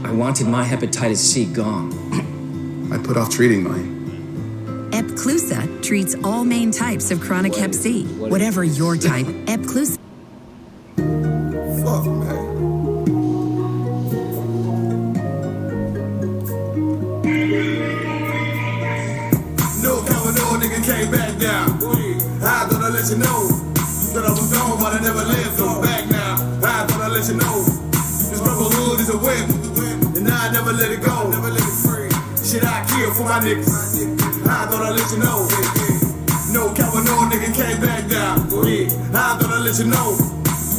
I wanted my hepatitis C gone. I put off treating mine. Epclusa treats all main types of chronic hep C. Whatever your type, Epclusa. Fuck, man. No cover, no nigga came back down. I thought I'd let you know that I was gone, but I never left. So back now. I thought I'd let you know this brotherhood is a whip, and I never let it go. Never let it free. Shit, I kill for my niggas. I thought I'd let you know. No cover, no nigga came back down. I thought I'd let you know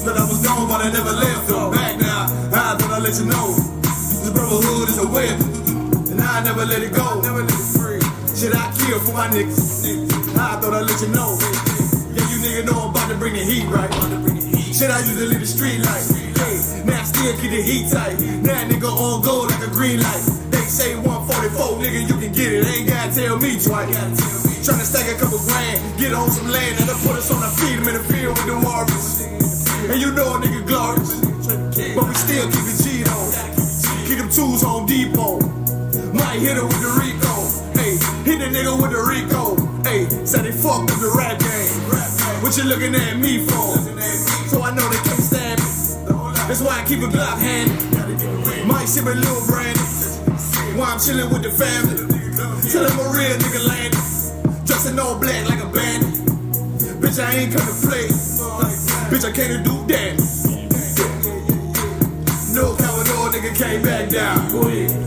that I was gone, but I never left. So back now. I thought I'd let you know this brotherhood is a whip, and I never let it go. Never let it free. Shit, I kill for my niggas. I thought I'd let you know. Yeah, you nigga know I'm about to bring the heat, right? Shit, I used to leave the street light. Hey, now I still keep the heat tight. Now nigga on go like a green light. They say 144, nigga, you can get it. Ain't gotta tell me twice. Tryna stack a couple grand, get on some land, and then put us on our feet, in the field with the Warriors. And you know a nigga glorious, but we still keep the G on. Keep them tools Home Depot. Might hit her with the Rico. Hey, hit the nigga with the Rico. Hey, said they fucked up the rap game. What you looking at me for? So I know they can't stand me. That's why I keep a Glock handy. Might ship a little brandy. While I'm chillin' with the family. Till I'm a real nigga landed. Dressing all black like a bandit. Bitch, I ain't come to play. Bitch, I came to do damage. No cover, no nigga came back down.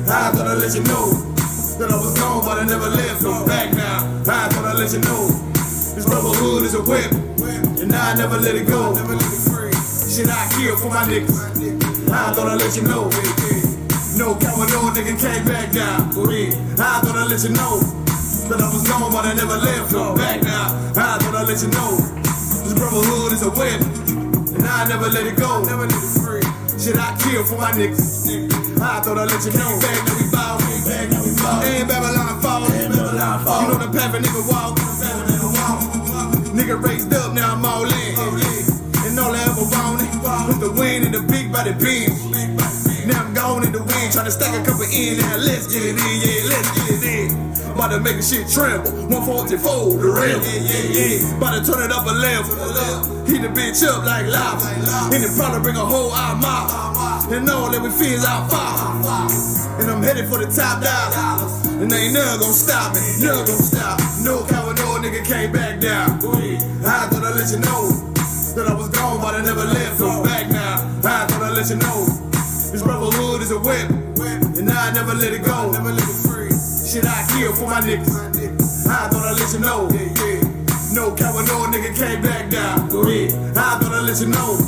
I thought I'd let you know that I was gone, but I never left. So back now. I thought I'd let you know this brotherhood is a whip, and I never let it go. Never let it free. Shit, I kill for my niggas. I thought I'd let you know. No cover, no nigga came back down. I thought I'd let you know that I was gone, but I never left. So back now. I thought I'd let you know this brotherhood is a whip, and I never let it go. Never let it free. Shit, I kill for my niggas. I thought I'd let you know. Back now we bow. Ain't Babylon fall. You know the path a nigga walk. Nigga raised up, now I'm all in. And all I ever wanted was the wind and the big body beam. Now I'm gone in the wind, tryna stack a couple in. Now let's get it in, yeah, let's get it in. About to make the shit tremble. 144, the real. Yeah. About to turn it up a level. Heat the bitch up like lava. And it probably bring a whole out. And all that we feel is our father. And I'm headed for the top dollars. And ain't none gon' stop me. None gon' stop. No cover, no nigga came back down. I thought I'd let you know that I was gone, but I never left. So back now. I thought I'd let you know this brotherhood is a whip, and I never let it go. Never let it free. Shit, I kill for my niggas. I thought I'd let you know. No cover, no nigga came back down. I thought I'd let you know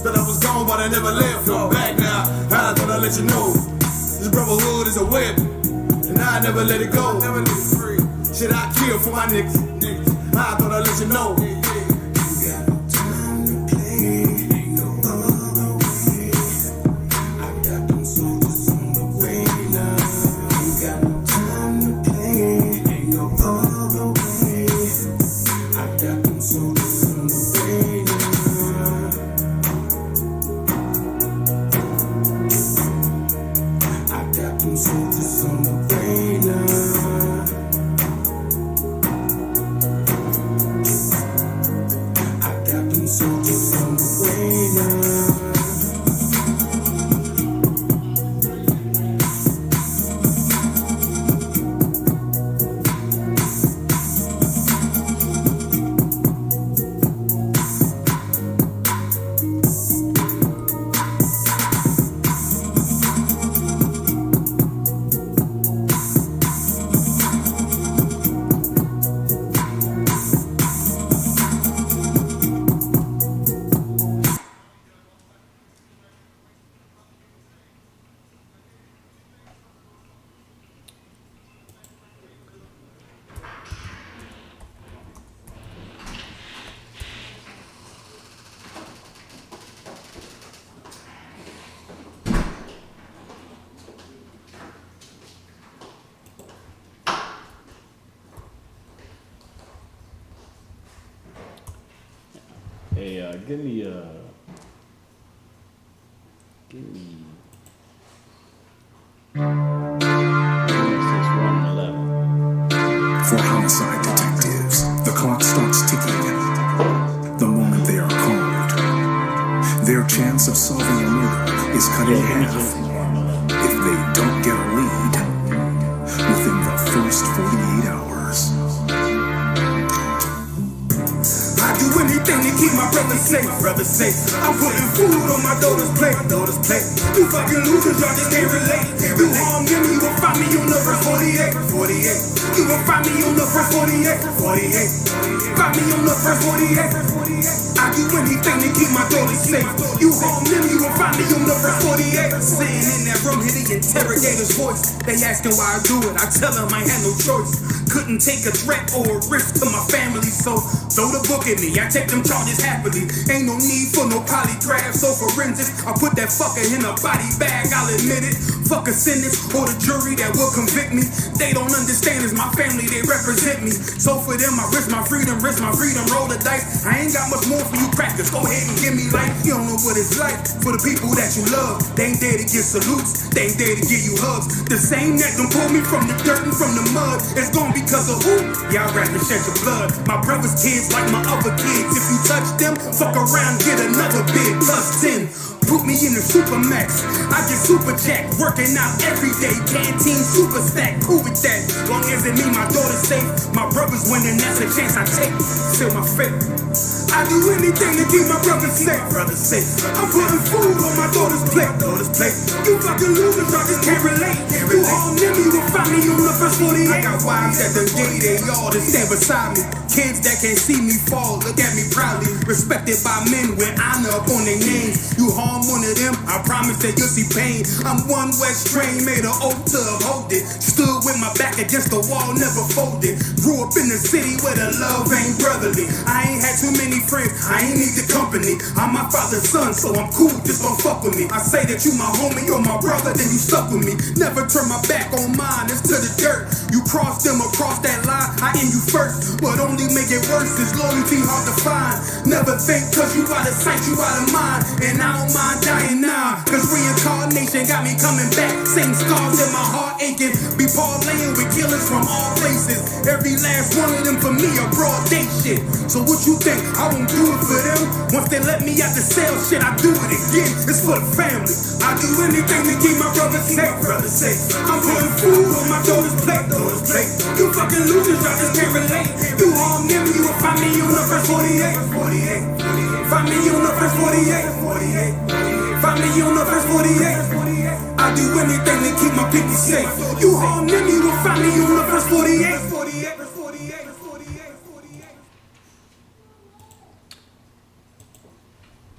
that I was gone, but I never left. So back now. I thought I'd let you know this brotherhood is a whip, and I never let it go. Never let it free. Shit, I kill for my niggas. I thought I'd let you know. Hey, give me only have if they don't get a lead within the first 48 hours. I do anything to keep my brother safe. I'm putting food on my daughter's plate. You fucking losers, y'all just can't relate. You harm them, you gon' find me on the first 48. You gon' find me on the first 48. Find me on the first 48. I do anything to keep my daughter safe. You harm them, you gon' find me on the first 48. Sitting in that room, hear the interrogator's voice. They asking why I do it. I tell them I had no choice. Couldn't take a threat or a risk to my family, so throw the book at me. I take them charges happily. Ain't no need for no polygraphs or forensics. I put that fucker in a body bag, I'll admit it. Fuck a sentence or the jury that will convict me. They don't understand, it's my family, they represent me. So for them, I risk my freedom, roll the dice. I ain't got much more for you crackers, go ahead and give me life. You don't know what it's like for the people that you love. They ain't there to get salutes, they ain't there to give you hugs. The same that done pulled me from the dirt and from the mud. It's gonna be because of who? Y'all rather shed your blood. My brother's kids like my other kids. If you touch them, fuck around, get another bid. Plus 10. Put me in the Supermax. I get super jacked, working out every day. Canteen super stack, cool with that. Long as it mean my daughter's safe, my brother's winning, that's a chance I take. Seal my fate. I do anything to keep my brother safe. I'm putting food on my daughter's plate. You fucking losers, y'all just can't relate. You all them, you gon' find me on the first 48. I got wives at the gate, they all that stand beside me. Kids that can't see me fall, look at me proudly. Respected by men with honor up on their names. You harm one of them, I promise that you'll see pain. I'm one West train, made an oath to uphold it. Stood with my back against the wall, never folded. Grew up in the city where the love ain't brotherly. I ain't had too many friends, I ain't need the company. I'm my father's son, so I'm cool, just don't fuck with me. I say that you my homie, you're my brother, then you stuck with me. Never turn my back on mine, it's to the dirt. You cross them across that line, I end you first. But only make it worse, is loyalty hard to find. Never think, cause you out of sight, you out of mind. And I don't mind dying now, cause reincarnation got me coming back. Same scars in my heart aching. Be parlaying with killers from all places. Every last one of them for me a broad day shit. So what you think, I won't do it for them? Once they let me out the cell, shit, I do it again. It's for the family. I do anything to keep my brother safe. I'm putting food on my daughter's plate. You fucking losers, y'all just can't relate. You harm them, you will find me on the first 48. Find me on the first 48. Find me on the first 48. I do anything to keep my people safe. You harm them, you will find me on the first 48.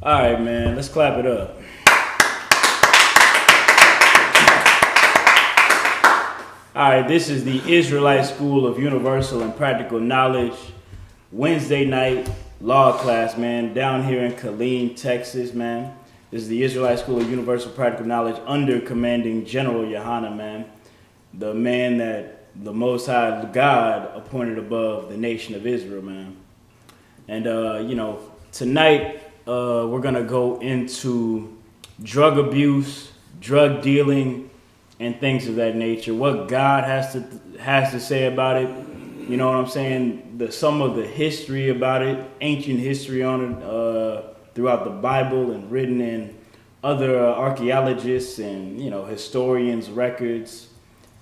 All right, man, let's clap it up. All right, this is the Israelite School of Universal and Practical Knowledge Wednesday night law class, man, down here in Killeen, Texas, man. This is the Israelite School of Universal Practical Knowledge under commanding General Yohana, man. The man that the Most High God appointed above the nation of Israel, man. And, tonight we're going to go into drug abuse, drug dealing, and things of that nature. What God has to say about it. You know what I'm saying? Some of the history about it, ancient history on it throughout the Bible and written in other archaeologists and, historians' records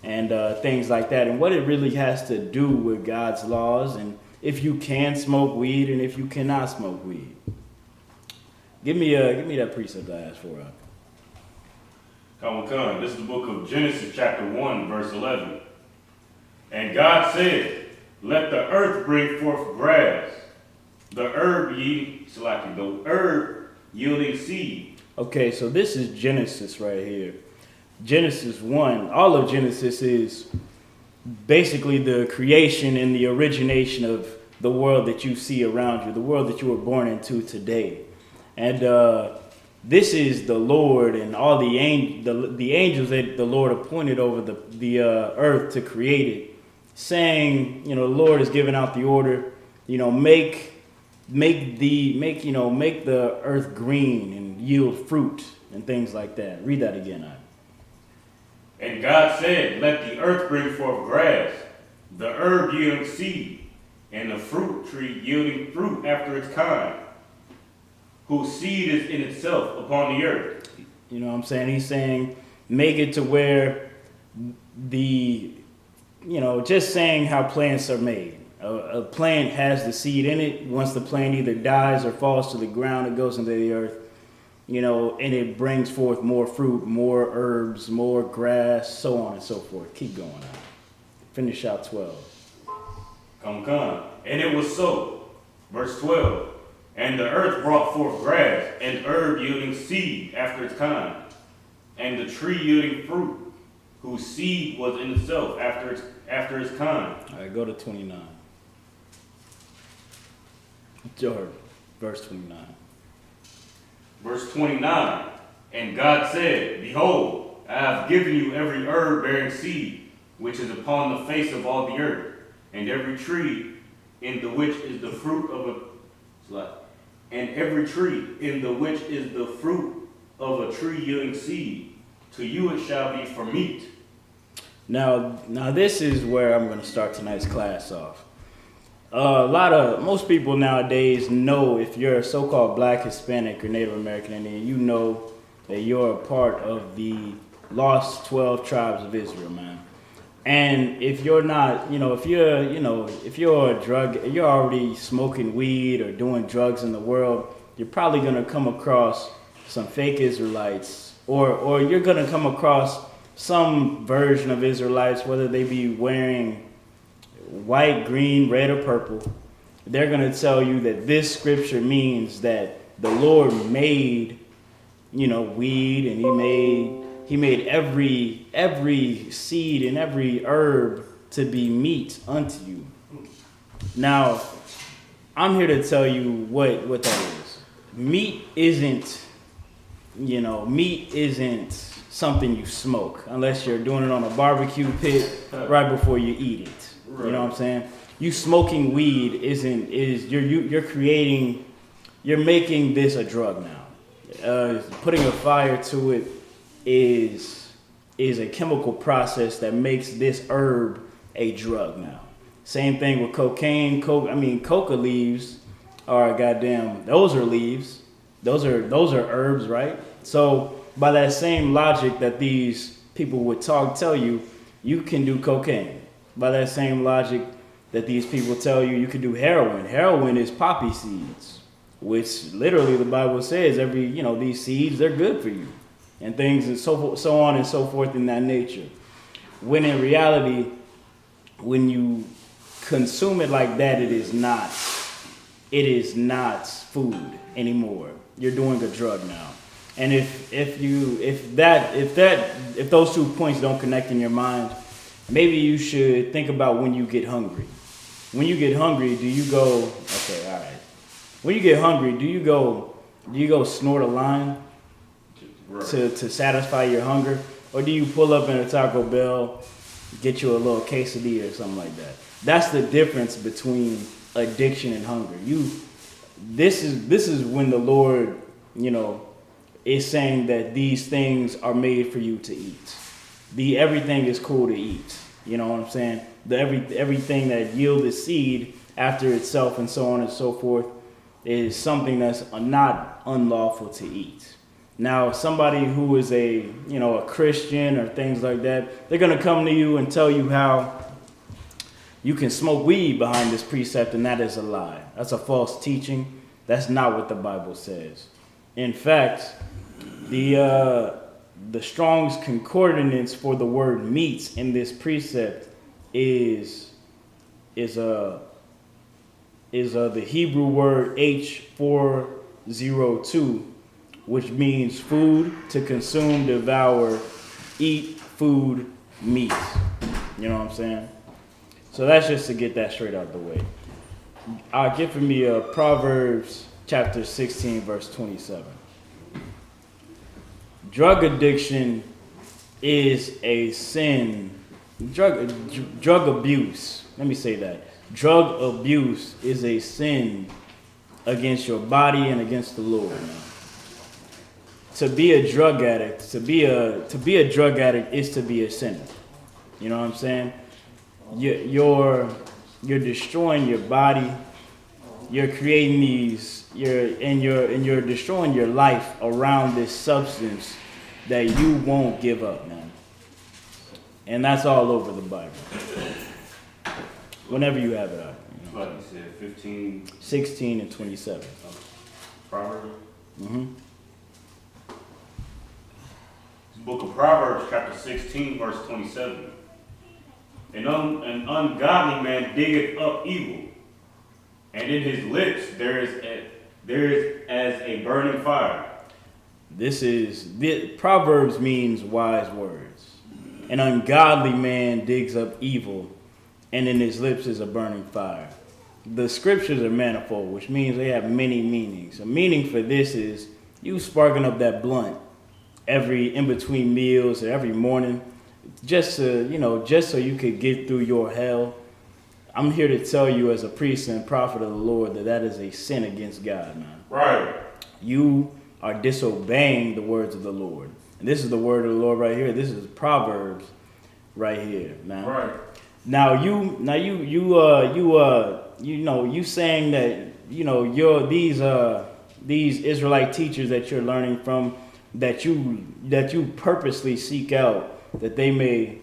and things like that. And what it really has to do with God's laws and if you can smoke weed and if you cannot smoke weed. Give me that precept I asked for. Come. This is the book of Genesis chapter 1, verse 11. And God said, let the earth bring forth grass, the herb yielding seed. Okay, so this is Genesis right here. Genesis 1, all of Genesis is basically the creation and the origination of the world that you see around you, the world that you were born into today. And this is the Lord and all the angels that the Lord appointed over the earth to create it, saying, the Lord has given out the order, make the earth green and yield fruit and things like that. Read that again. And God said, let the earth bring forth grass, the herb yielding seed, and the fruit tree yielding fruit after its kind, whose seed is in itself upon the earth. You know what I'm saying? He's saying make it to where just saying how plants are made. A plant has the seed in it. Once the plant either dies or falls to the ground, it goes into the earth, and it brings forth more fruit, more herbs, more grass, so on and so forth. Keep going on. Finish out 12. Come. And it was so. Verse 12. And the earth brought forth grass, and herb yielding seed after its kind, and the tree yielding fruit, whose seed was in itself after its kind. All right, go to 29. George, verse 29. Verse 29. And God said, Behold, I have given you every herb bearing seed, which is upon the face of all the earth, and every tree in the which is the fruit of a tree yielding seed. To you it shall be for meat. Now this is where I'm going to start tonight's class off. Most people nowadays know if you're a so-called Black, Hispanic, or Native American Indian, you know that you're a part of the lost 12 tribes of Israel, man. And if you're not, if you're you're already smoking weed or doing drugs in the world, you're probably going to come across some fake Israelites, or you're going to come across some version of Israelites, whether they be wearing white, green, red, or purple. They're going to tell you that this scripture means that the Lord made, weed, and he made every seed and every herb to be meat unto you. Now, I'm here to tell you what that is. Meat isn't something you smoke unless you're doing it on a barbecue pit right before you eat it. Right. You know what I'm saying? You smoking weed you're making this a drug now. Putting a fire to it is a chemical process that makes this herb a drug now. Same thing with cocaine. Coca leaves are those are leaves. Those are herbs, right? So by that same logic that these people would tell you, you can do cocaine. By that same logic that these people tell you, you can do heroin. Heroin is poppy seeds, which literally the Bible says these seeds, they're good for you. And things and so on and so forth in that nature. When in reality, when you consume it like that, it is not food anymore. You're doing a drug now. And if those 2 points don't connect in your mind, maybe you should think about when you get hungry. When you get hungry, do you go, okay, all right. When you get hungry, do you go snort a line? Right. To satisfy your hunger, or do you pull up in a Taco Bell, get you a little quesadilla or something like that? That's the difference between addiction and hunger. This is when the Lord, is saying that these things are made for you to eat. Everything is cool to eat. You know what I'm saying? Everything that yielded seed after itself and so on and so forth is something that's not unlawful to eat. Now, somebody who is a Christian or things like that, they're going to come to you and tell you how you can smoke weed behind this precept, and that is a lie. That's a false teaching. That's not what the Bible says. In fact, the Strong's Concordance for the word meats in this precept is the Hebrew word H402, which means food, to consume, devour, eat, food, meat. You know what I'm saying? So that's just to get that straight out the way. Get for me Proverbs chapter 16, verse 27. Drug addiction is a sin. Drug abuse. Let me say that. Drug abuse is a sin against your body and against the Lord. Man. To be a drug addict, to be a drug addict is to be a sinner. You know what I'm saying? You're destroying your body. You're creating you're destroying your life around this substance that you won't give up, man. And that's all over the Bible. Whenever you have it out. Like you said, 15. 16 and 27. Proverbs. Mm-hmm. Book of Proverbs, chapter 16, verse 27. An ungodly man diggeth up evil, and in his lips there is as a burning fire. Proverbs means wise words. An ungodly man digs up evil, and in his lips is a burning fire. The scriptures are manifold, which means they have many meanings. A meaning for this is you sparking up that blunt in between meals or every morning, just so you could get through your hell. I'm here to tell you as a priest and prophet of the Lord that is a sin against God, man. Right. You are disobeying the words of the Lord. And this is the word of the Lord right here. This is Proverbs right here, man. Right. Now you saying that these Israelite teachers that you're learning from, that you purposely seek out, that they may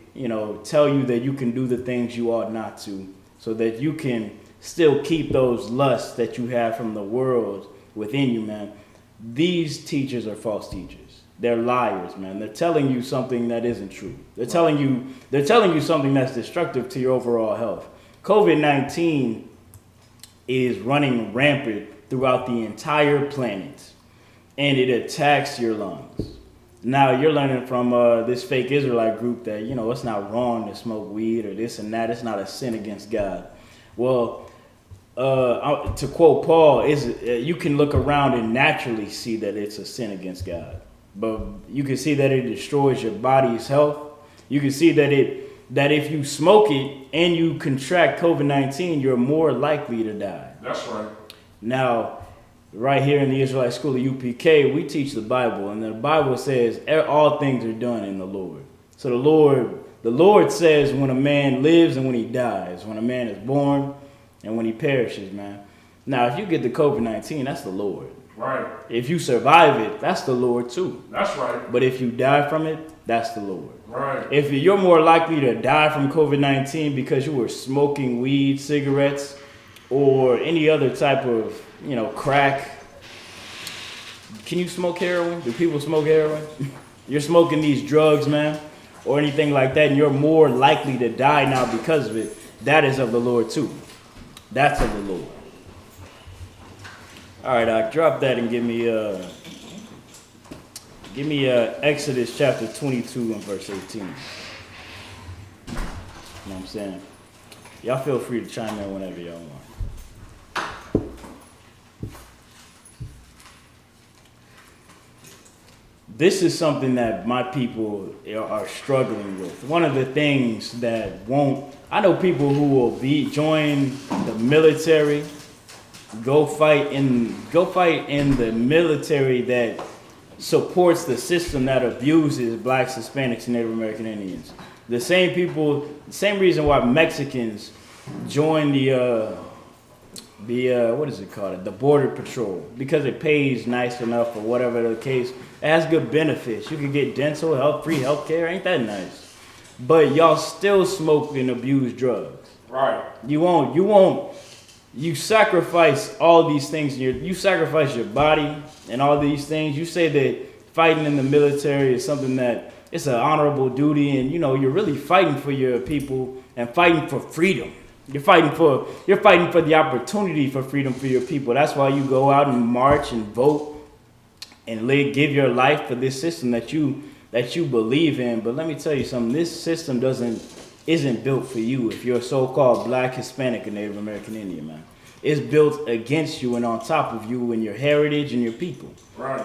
tell you that you can do the things you ought not to, so that you can still keep those lusts that you have from the world within you, man. These teachers are false teachers. They're liars, man. They're telling you something that isn't true. They're telling you something that's destructive to your overall health. COVID-19 is running rampant throughout the entire planet, and it attacks your lungs. Now you're learning from this fake Israelite group that it's not wrong to smoke weed or this and that. It's not a sin against God. Well, to quote Paul, you can look around and naturally see that it's a sin against God. But you can see that it destroys your body's health. You can see that if you smoke it and you contract COVID-19, you're more likely to die. That's right. Now, right here in the Israelite School of UPK, we teach the Bible, and the Bible says all things are done in the Lord. So the Lord says when a man lives and when he dies, when a man is born and when he perishes, man. Now, if you get the COVID-19, that's the Lord. Right. If you survive it, that's the Lord too. That's right. But if you die from it, that's the Lord. Right. If you're more likely to die from COVID-19 because you were smoking weed, cigarettes, or any other type of, crack. Can you smoke heroin? Do people smoke heroin? You're smoking these drugs, man, or anything like that, and you're more likely to die now because of it. That is of the Lord too. That's of the Lord. All right, drop that and give me Exodus chapter 22 and verse 18. You know what I'm saying? Y'all feel free to chime in whenever y'all want. This is something that my people are struggling with. One of the things that I know people who will join the military, go fight in the military that supports the system that abuses blacks, Hispanics, and Native American Indians. The same reason why Mexicans join the what is it called? The Border Patrol, because it pays nice enough or whatever the case. It has good benefits. You can get dental health, free health care. Ain't that nice? But y'all still smoke and abuse drugs. Right. You sacrifice all these things. You sacrifice your body and all these things. You say that fighting in the military is something that it's an honorable duty, and you're really fighting for your people and fighting for freedom. You're fighting for the opportunity for freedom for your people. That's why you go out and march and vote and give your life for this system that you believe in. But let me tell you something. This system isn't built for you if you're a so-called black, Hispanic, and Native American Indian, man. It's built against you and on top of you and your heritage and your people. Right.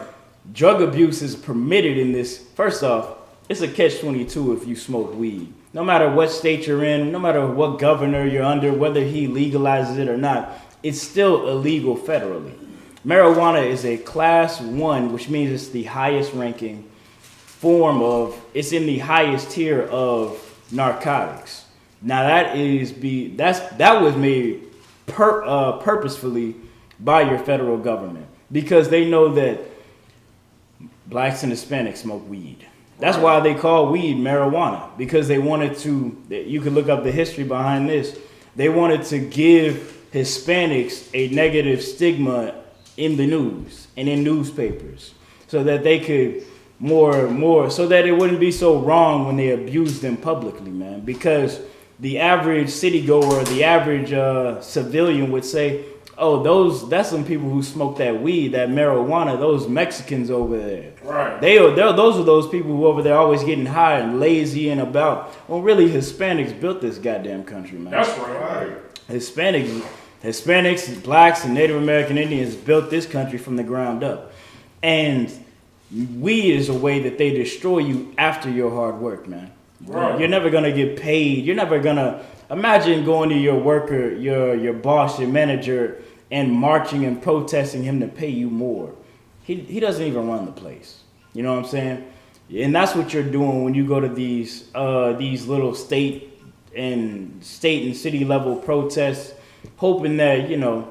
Drug abuse is permitted in this. First off, it's a catch-22 if you smoke weed. No matter what state you're in, no matter what governor you're under, whether he legalizes it or not, it's still illegal federally. Marijuana is a class 1, which means it's the highest ranking it's in the highest tier of narcotics. Now that was made purposefully by your federal government, because they know that blacks and Hispanics smoke weed. That's why they call weed marijuana, because they wanted to, you can look up the history behind this. They wanted to give Hispanics a negative stigma in the news and in newspapers so that they could so that it wouldn't be so wrong when they abused them publicly, man. Because the average city goer, the average civilian would say, oh, that's some people who smoke that weed, that marijuana, those Mexicans over there. Right. Those are those people who over there always getting high and lazy and about. Well, really, Hispanics built this goddamn country, man. That's right. Hispanics, blacks, and Native American Indians built this country from the ground up. And weed is a way that they destroy you after your hard work, man. Right. You're never going to get paid. You're never going to... Imagine going to your worker, your boss, your manager, and marching and protesting him to pay you more. He doesn't even run the place. You know what I'm saying? And that's what you're doing when you go to these little state and city level protests, hoping that, you know,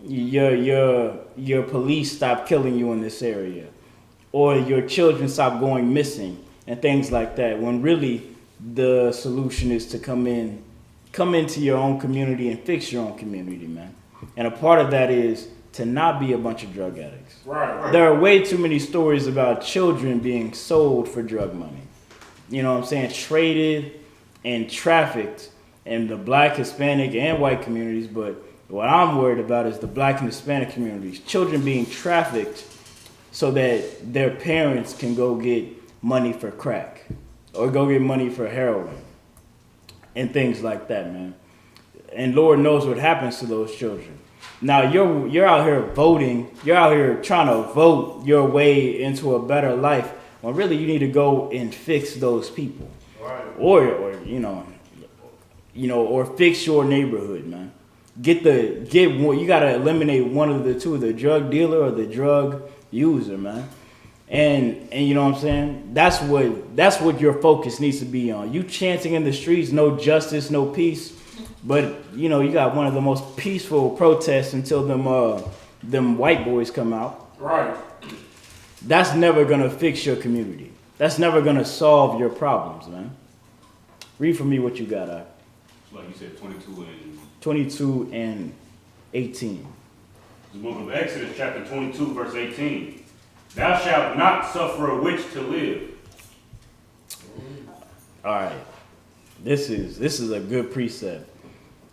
your police stop killing you in this area, or your children stop going missing and things like that. When really the solution is to come into your own community and fix your own community, man. And a part of that is to not be a bunch of drug addicts. Right. There are way too many stories about children being sold for drug money. You know what I'm saying? Traded and trafficked in the black, Hispanic, and white communities. But what I'm worried about is the black and Hispanic communities. Children being trafficked so that their parents can go get money for crack or go get money for heroin and things like that, man. And Lord knows what happens to those children. Now you're out here voting, you're out here trying to vote your way into a better life, when really you need to go and fix those people. Right. Or or fix your neighborhood, man. You gotta eliminate one of the two, the drug dealer or the drug user, man. And you know what I'm saying? That's what your focus needs to be on. You chanting in the streets, no justice, no peace. But you know, you got one of the most peaceful protests until them white boys come out. Right. That's never gonna fix your community. That's never gonna solve your problems, man. Read for me what you got, Like you said, 22 and 18. The book of Exodus, chapter 22, verse 18. Thou shalt not suffer a witch to live. All right. This is a good precept.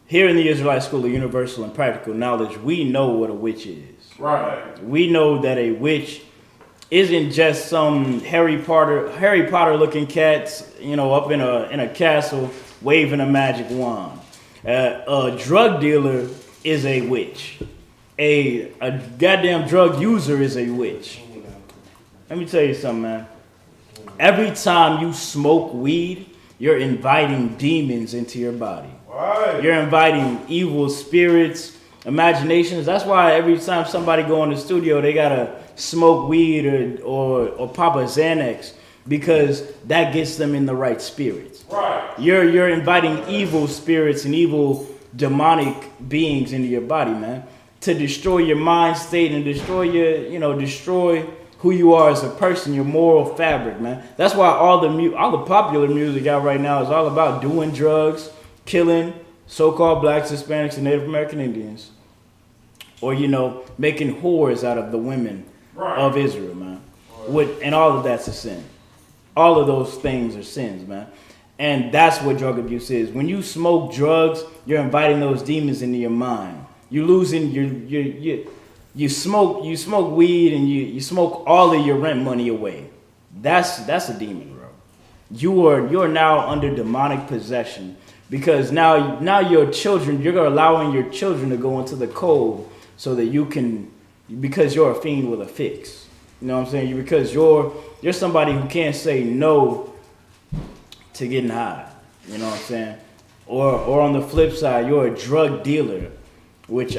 Here in the Israelite School of Universal and Practical Knowledge, we know what a witch is. Right. We know that a witch isn't just some Harry Potter looking cats, you know, up in a castle waving a magic wand. A drug dealer is a witch. A goddamn drug user is a witch. Let me tell you something, man. Every time you smoke weed, you're inviting demons into your body. Right. You're inviting evil spirits, imaginations. That's why every time somebody go in the studio, they gotta smoke weed or pop a Xanax, because that gets them in the right spirits. Right. You're inviting evil spirits and evil demonic beings into your body, man, to destroy your mind state and destroy who you are as a person, your moral fabric, man. That's why all the popular music out right now is all about doing drugs, killing so-called blacks, Hispanics, and Native American Indians, or making whores out of the women of Israel, man. And all of that's a sin. All of those things are sins, man. And that's what drug abuse is. When you smoke drugs, you're inviting those demons into your mind. You're losing you smoke weed and you smoke all of your rent money away. That's a demon, bro. You're now under demonic possession, because now your children, you're allowing your children to go into the cold so that you can, because you're a fiend with a fix. You know what I'm saying? Because you're somebody who can't say no to getting high. You know what I'm saying? Or on the flip side, you're a drug dealer, which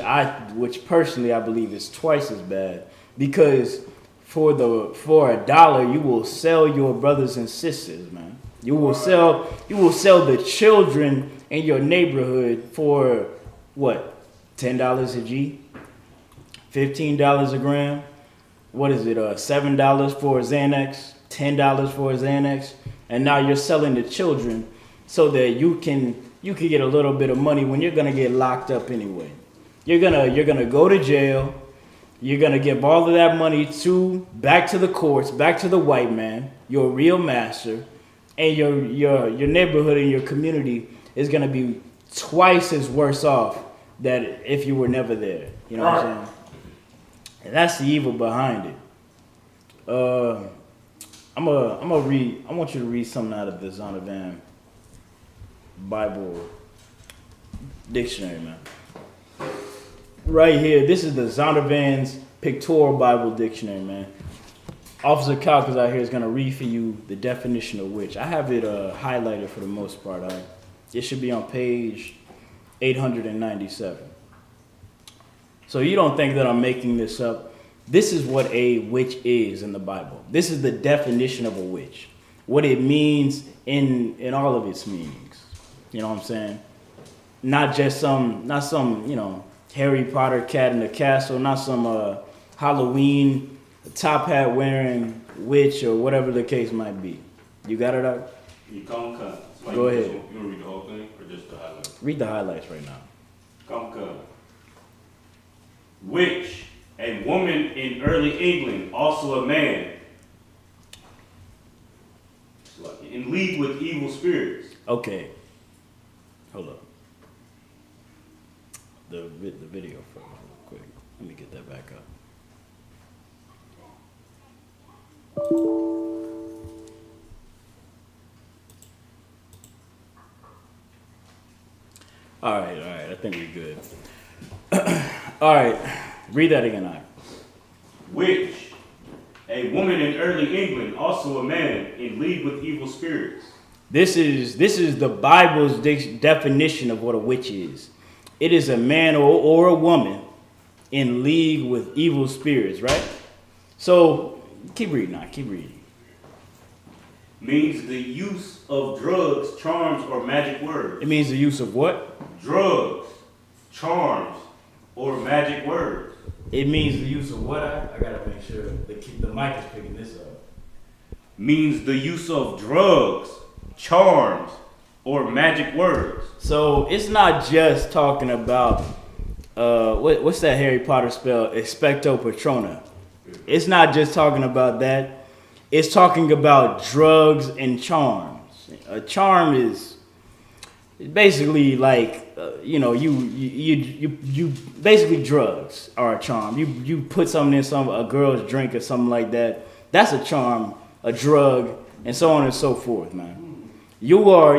personally I believe is twice as bad, because for $1 you will sell your brothers and sisters, man. You will sell the children in your neighborhood for what? $10 a G? $15 a gram? What is it? $7 for Xanax? $10 for a Xanax, and now you're selling to children so that you can get a little bit of money when you're gonna get locked up anyway. You're gonna go to jail. You're gonna give all of that money back to the courts, back to the white man, your real master, and your neighborhood and your community is gonna be twice as worse off than if you were never there. You know what I'm saying? And that's the evil behind it. I'm gonna read. I want you to read something out of the Zondervan Bible dictionary, man. Right here, this is the Zondervan's Pictorial Bible Dictionary, man. Officer Calkins out here is gonna read for you the definition of witch. I have it highlighted for the most part. It should be on page 897. So you don't think that I'm making this up. This is what a witch is in the Bible. This is the definition of a witch. What it means in all of its meanings. You know what I'm saying? Not some, you know, Harry Potter cat in the castle, not some Halloween top hat wearing witch or whatever the case might be. You got it out? You come. Go ahead. You want to read the whole thing or just the highlights? Read the highlights right now. Come. Witch, a woman in early England, also a man, in league with evil spirits. Okay. Hold up. The video first, real quick. Let me get that back up. All right. I think we're good. All right. Read that again, Ike. Witch, a woman in early England, also a man, in league with evil spirits. This is the Bible's definition of what a witch is. It is a man or a woman in league with evil spirits, right? So keep reading now. Keep reading. Means the use of drugs, charms, or magic words. It means the use of what? Drugs, charms, or magic words. It means the use of what? I gotta make sure the mic is picking this up. Means the use of drugs, charms, or magic words. So it's not just talking about what's that Harry Potter spell? Expecto Patrona. It's not just talking about that. It's talking about drugs and charms. A charm is basically like you basically drugs are a charm. You put something in a girl's drink or something like that. That's a charm, a drug, and so on and so forth, man. You are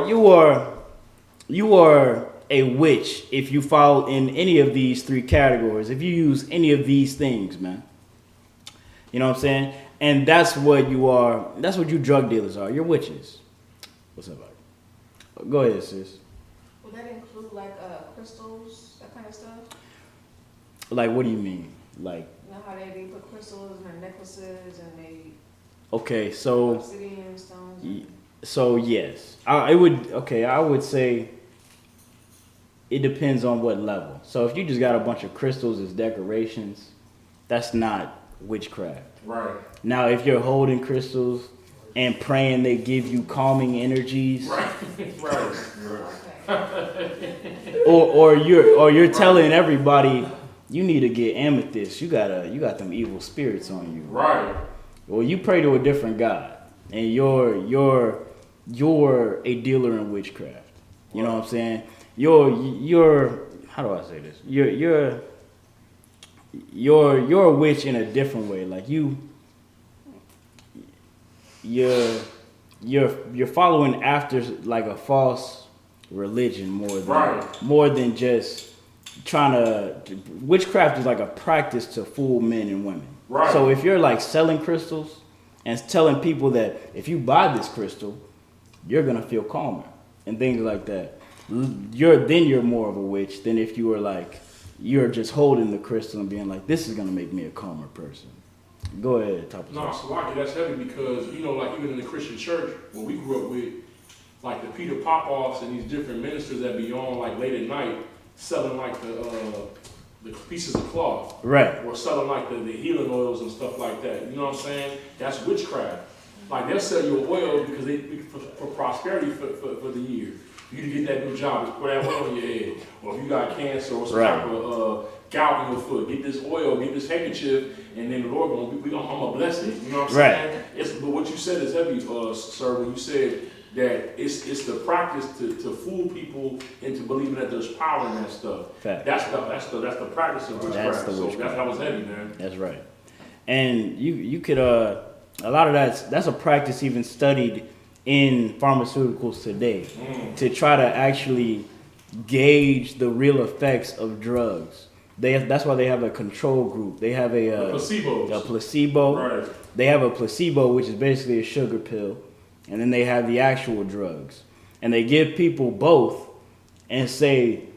a witch if you fall in any of these three categories. If you use any of these things, man. You know what I'm saying? And that's what you are. That's what you drug dealers are. You're witches. What's up, buddy? Go ahead, sis. Would that include like crystals, that kind of stuff? Like, what do you mean? Like, you know how they put crystals in their necklaces and they okay, so obsidian stones. So yes, I would say it depends on what level. So if you just got a bunch of crystals as decorations, that's not witchcraft. Right. Now, if you're holding crystals and praying they give you calming energies, Right. or you're telling everybody you need to get amethyst. You got them evil spirits on you. Right. Well, you pray to a different God, and you're a dealer in witchcraft. You know what I'm saying? You're how do I say this? You're a witch in a different way. Like you're following after like a false religion more than just trying to. Witchcraft is like a practice to fool men and women. Right. So if you're like selling crystals and telling people that if you buy this crystal, you're gonna feel calmer and things like that, you're more of a witch than if you were like you're just holding the crystal and being like, this is gonna make me a calmer person. Go ahead, top of No, Salaki, that's heavy because, like even in the Christian church, when we grew up with, like the Peter Popoffs and these different ministers that be on like late at night selling like the pieces of cloth. Right. Or selling like the healing oils and stuff like that. You know what I'm saying? That's witchcraft. Like they'll sell you oil because for prosperity for the year. For you to get that new job, just put that oil on your head. Or if you got cancer or some type of gout in your foot, get this oil, get this handkerchief, and then the Lord I'm gonna bless it. You know what I'm saying? But what you said is heavy, sir, when you said that it's the practice to fool people into believing that there's power in that stuff. Fact. That's the practice of witchcraft. So that was heavy, man. That's right. And you could a lot of that's a practice even studied in pharmaceuticals today to try to actually gauge the real effects of drugs. That's why they have a control group. They have a placebo. Right. They have a placebo, which is basically a sugar pill, and then they have the actual drugs. And they give people both and say,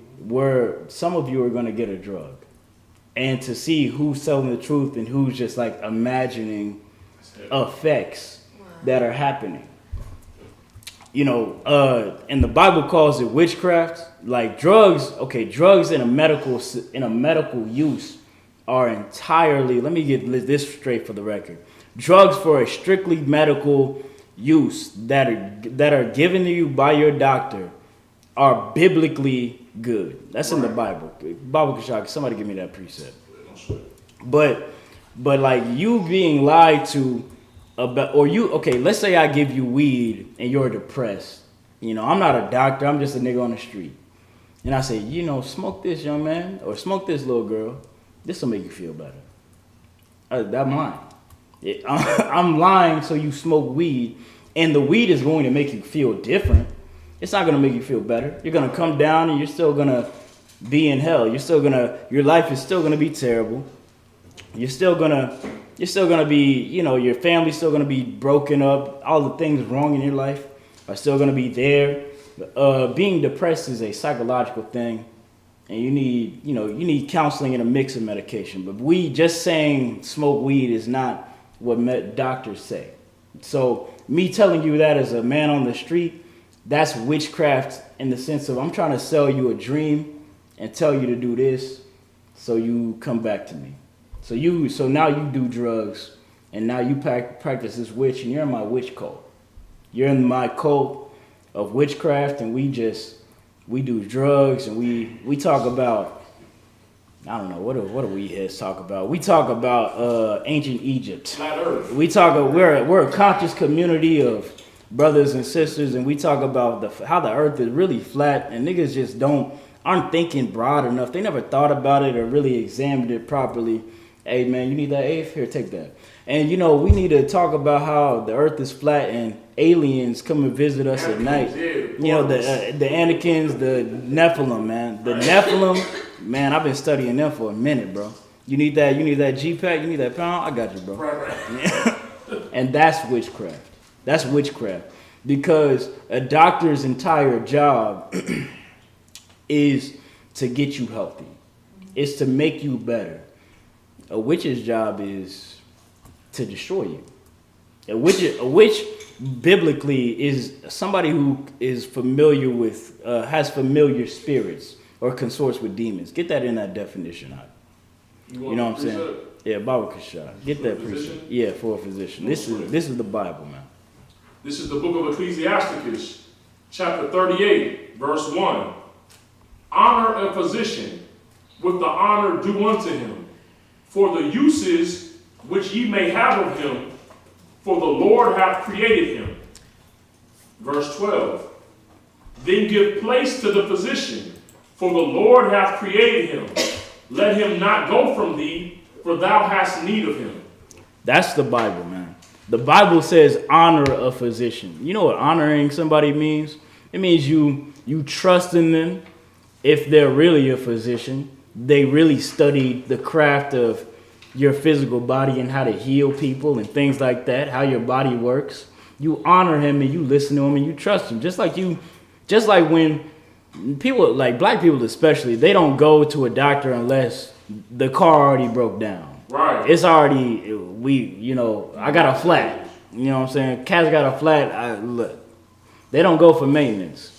some of you are going to get a drug. And to see who's telling the truth and who's just like imagining effects that are happening. You know, and the Bible calls it witchcraft. Like drugs in a medical use are entirely, let me get this straight for the record. Drugs for a strictly medical use that are given to you by your doctor are biblically good. That's in the Bible. Bible Kashak, somebody give me that precept. But like you being lied to about, or let's say I give you weed and you're depressed. You know, I'm not a doctor, I'm just a nigga on the street. And I say, you know, smoke this, young man, or smoke this, little girl. This will make you feel better. I'm lying. I'm lying so you smoke weed, and the weed is going to make you feel different. It's not going to make you feel better. You're going to come down and you're still going to be in hell. Your life is still going to be terrible. You're still going to be, you know, your family's still going to be broken up. All the things wrong in your life are still going to be there. Being depressed is a psychological thing, and you need counseling and a mix of medication. But just saying smoke weed is not what doctors say. So me telling you that as a man on the street, that's witchcraft in the sense of I'm trying to sell you a dream and tell you to do this so you come back to me. So now you do drugs, and now you practice this witch, and you're in my witch cult. You're in my cult of witchcraft, and we do drugs, and we talk about, I don't know, what do we heads talk about? We talk about ancient Egypt. Flat Earth. We're a conscious community of brothers and sisters, and we talk about how the earth is really flat, and niggas just aren't thinking broad enough. They never thought about it or really examined it properly. Hey man, you need that eighth? Here, take that. And you know, we need to talk about how the earth is flat and aliens come and visit us at night. You know, the Anakins, the Nephilim, man. The Nephilim, man, I've been studying them for a minute, bro. You need that G-Pack? You need that pound? I got you, bro. Right. And that's witchcraft. That's witchcraft. Because a doctor's entire job is to get you healthy. It's to make you better. A witch's job is to destroy you. A witch biblically is somebody who is familiar with, has familiar spirits or consorts with demons. Get that in that definition. You know what I'm saying? Yeah, Bible Kashah. Get that precept. Yeah, for a physician. This is the Bible, man. This is the book of Ecclesiasticus, chapter 38, verse 1. Honor a physician with the honor due unto him, for the uses which ye may have of him, for the Lord hath created him. Verse 12. Then give place to the physician, for the Lord hath created him. Let him not go from thee, for thou hast need of him. That's the Bible, man. The Bible says honor a physician. You know what honoring somebody means? It means you trust in them. If they're really a physician, they really studied the craft of your physical body and how to heal people and things like that, how your body works. You honor him and you listen to him and you trust him. Just like when people, like black people especially, they don't go to a doctor unless the car already broke down. Right. It's already, I got a flat. You know what I'm saying? Cat's got a flat. Look, they don't go for maintenance.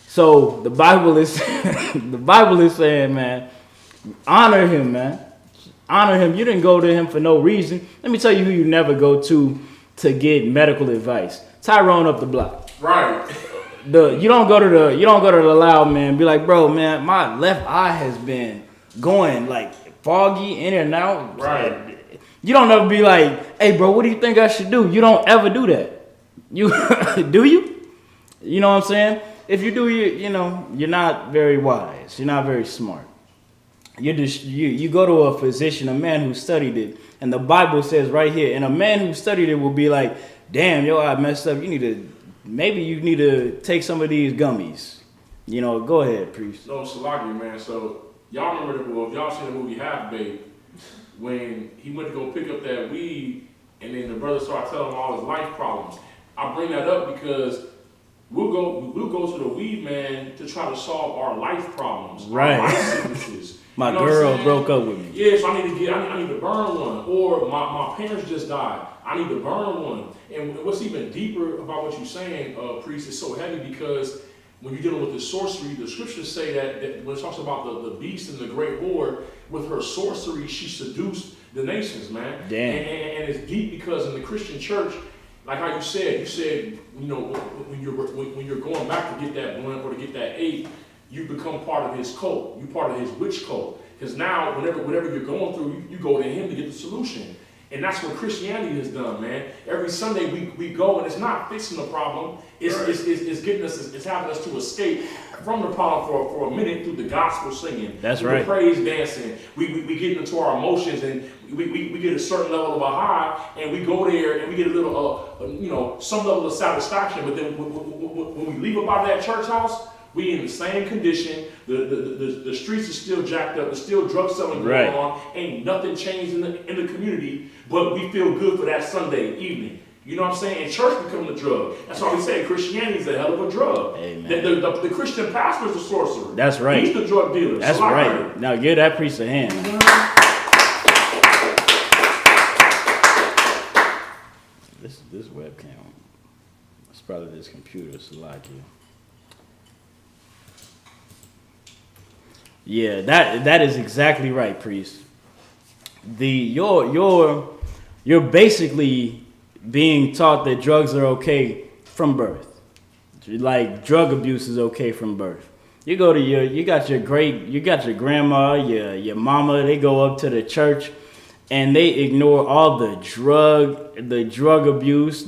So the Bible is saying, man, honor him, man. Honor him. You didn't go to him for no reason. Let me tell you who you never go to to get medical advice. Tyrone up the block. Right. You don't go to the loud man and be like, bro, man, my left eye has been going like foggy in and out. Right. You don't ever be like, hey, bro, what do you think I should do? You don't ever do that. You do you? You know what I'm saying? If you do, you're not very wise. You're not very smart. You go to a physician, a man who studied it, and the Bible says right here, and a man who studied it will be like, damn, your eye messed up. Maybe you need to take some of these gummies. Go ahead, priest. No, Salagi, man. So y'all remember if y'all seen the movie Half Baked, when he went to go pick up that weed, and then the brother started telling him all his life problems. I bring that up because we'll go to the weed man to try to solve our life problems, right? Our life sicknesses. My girl broke up with me. Yeah, so I need to burn one. Or my parents just died. I need to burn one. And what's even deeper about what you're saying, priest, is so heavy because when you're dealing with the sorcery, the scriptures say that when it talks about the beast and the great whore, with her sorcery, she seduced the nations, man. Damn. And it's deep because in the Christian church, like how you said, when you're going back to get that blunt or to get that eight, you become part of his cult. You're part of his witch cult. Because now, whatever you're going through, you go to him to get the solution. And that's what Christianity has done, man. Every Sunday we go, and it's not fixing the problem. It's getting us, it's having us to escape from the problem for a minute through the gospel singing. That's through right. The praise dancing. We get into our emotions, and we get a certain level of a high, and we go there and we get a little, some level of satisfaction. But then when we leave about that church house, we in the same condition. The streets are still jacked up. There's still drug selling going on. Ain't nothing changed in the community, but we feel good for that Sunday evening. You know what I'm saying? And church become the drug. That's why we say Christianity is a hell of a drug. Amen. The Christian pastor is a sorcerer. That's right. He's the drug dealer. That's right. Now give that priest a hand. This webcam. It's probably this computer. It's like you. Yeah, that is exactly right, priest. You're basically being taught that drugs are okay from birth. Like drug abuse is okay from birth. You go to you got your grandma, your mama, they go up to the church and they ignore all the drug abuse,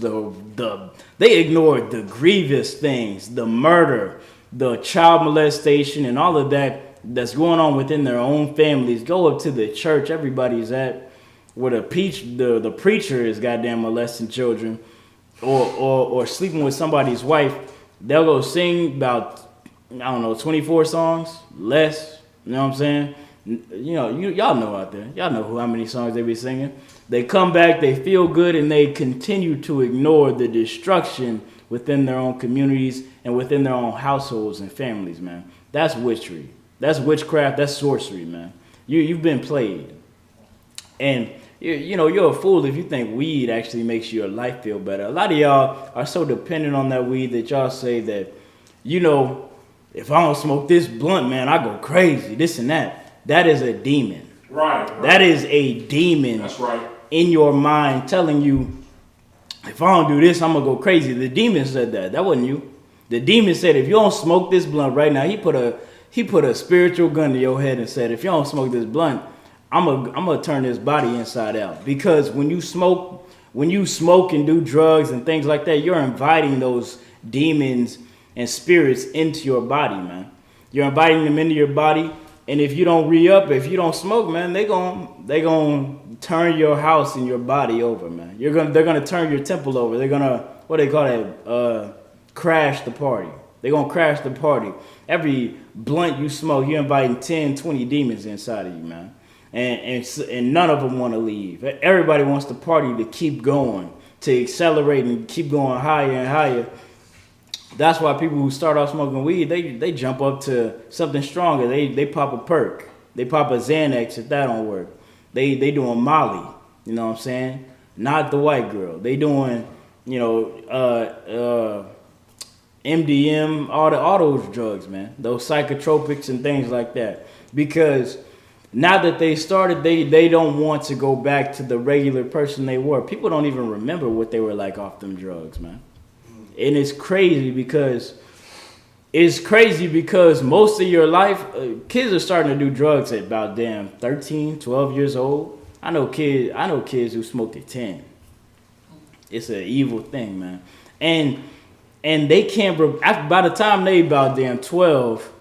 they ignore the grievous things, the murder, the child molestation and all of that's going on within their own families. Go up to the church everybody's at where the preacher is goddamn molesting children or sleeping with somebody's wife. They'll go sing about 24 songs less. You know what I'm saying? Y'all know out there. Y'all know how many songs they be singing. They come back, they feel good, and they continue to ignore the destruction within their own communities and within their own households and families, man. That's witchery. That's witchcraft. That's sorcery, man. You've been played. And you're a fool if you think weed actually makes your life feel better. A lot of y'all are so dependent on that weed that y'all say that, if I don't smoke this blunt, man, I go crazy, this and that. That is a demon. Right. That is a demon. That's right. In your mind telling you, if I don't do this, I'm going to go crazy. The demon said that. That wasn't you. The demon said, if you don't smoke this blunt right now, he put a spiritual gun to your head and said, if you don't smoke this blunt, I'm gonna turn this body inside out. Because when you smoke and do drugs and things like that, you're inviting those demons and spirits into your body, man. You're inviting them into your body, and if you don't re-up, if you don't smoke, man, they gonna turn your house and your body over, man. They're gonna turn your temple over. They're gonna, what they call that, crash the party. They're gonna crash the party. Every blunt you smoke, you're inviting 10, 20 demons inside of you, man. And none of them want to leave. Everybody wants the party to keep going, to accelerate and keep going higher and higher. That's why people who start off smoking weed, they jump up to something stronger. They pop a perk. They pop a Xanax if that don't work. They doing Molly, you know what I'm saying? Not the white girl. They doing, MDM, all those drugs, man. Those psychotropics and things like that. Because now that they started, they don't want to go back to the regular person they were. People don't even remember what they were like off them drugs, man. And it's crazy because most of your life, kids are starting to do drugs at about damn 13, 12 years old. I know kids who smoked at 10. It's an evil thing, man. And they can't, by the time they about damn 12,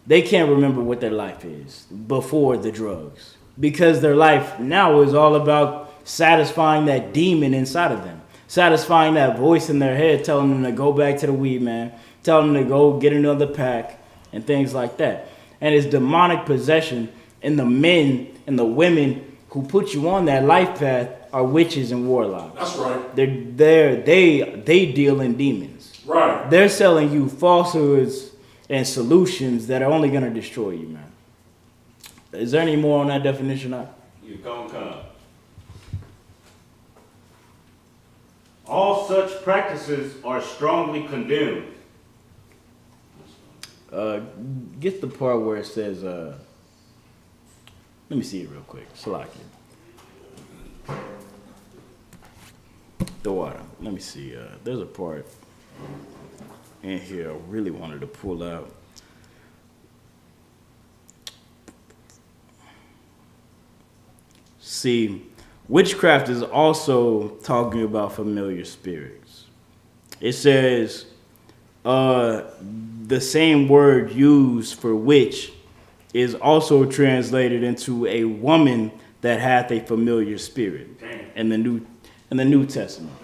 they can't remember what their life is before the drugs. Because their life now is all about satisfying that demon inside of them. Satisfying that voice in their head telling them to go back to the weed, man. Telling them to go get another pack and things like that. And it's demonic possession. And the men and the women who put you on that life path are witches and warlocks. That's right. They deal in demons. Right. They're selling you falsehoods and solutions that are only going to destroy you, man. Is there any more on that definition? You come. All such practices are strongly condemned. Get the part where it says, let me see it real quick. Salakia. The water. Let me see. There's a part in here I really wanted to pull out. See, witchcraft is also talking about familiar spirits. It says the same word used for witch is also translated into a woman that hath a familiar spirit in the New Testament.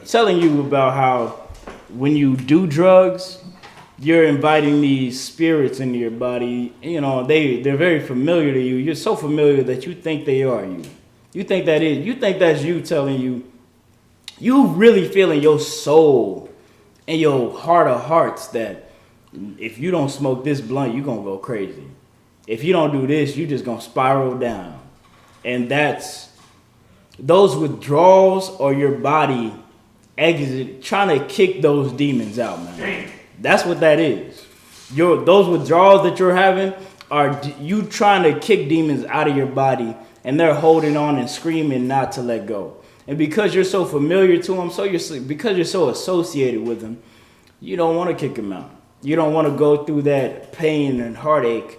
Telling you about how when you do drugs, you're inviting these spirits into your body. You know, they're very familiar to you. You're so familiar that you think they are you. You think that's you telling you. You really feel in your soul and your heart of hearts that if you don't smoke this blunt, you're going to go crazy. If you don't do this, you're just going to spiral down. And those withdrawals or your body trying to kick those demons out, man. That's what that is. Those withdrawals that you're having are you trying to kick demons out of your body, and they're holding on and screaming not to let go. And because you're so familiar to them, because you're so associated with them, you don't want to kick them out. You don't want to go through that pain and heartache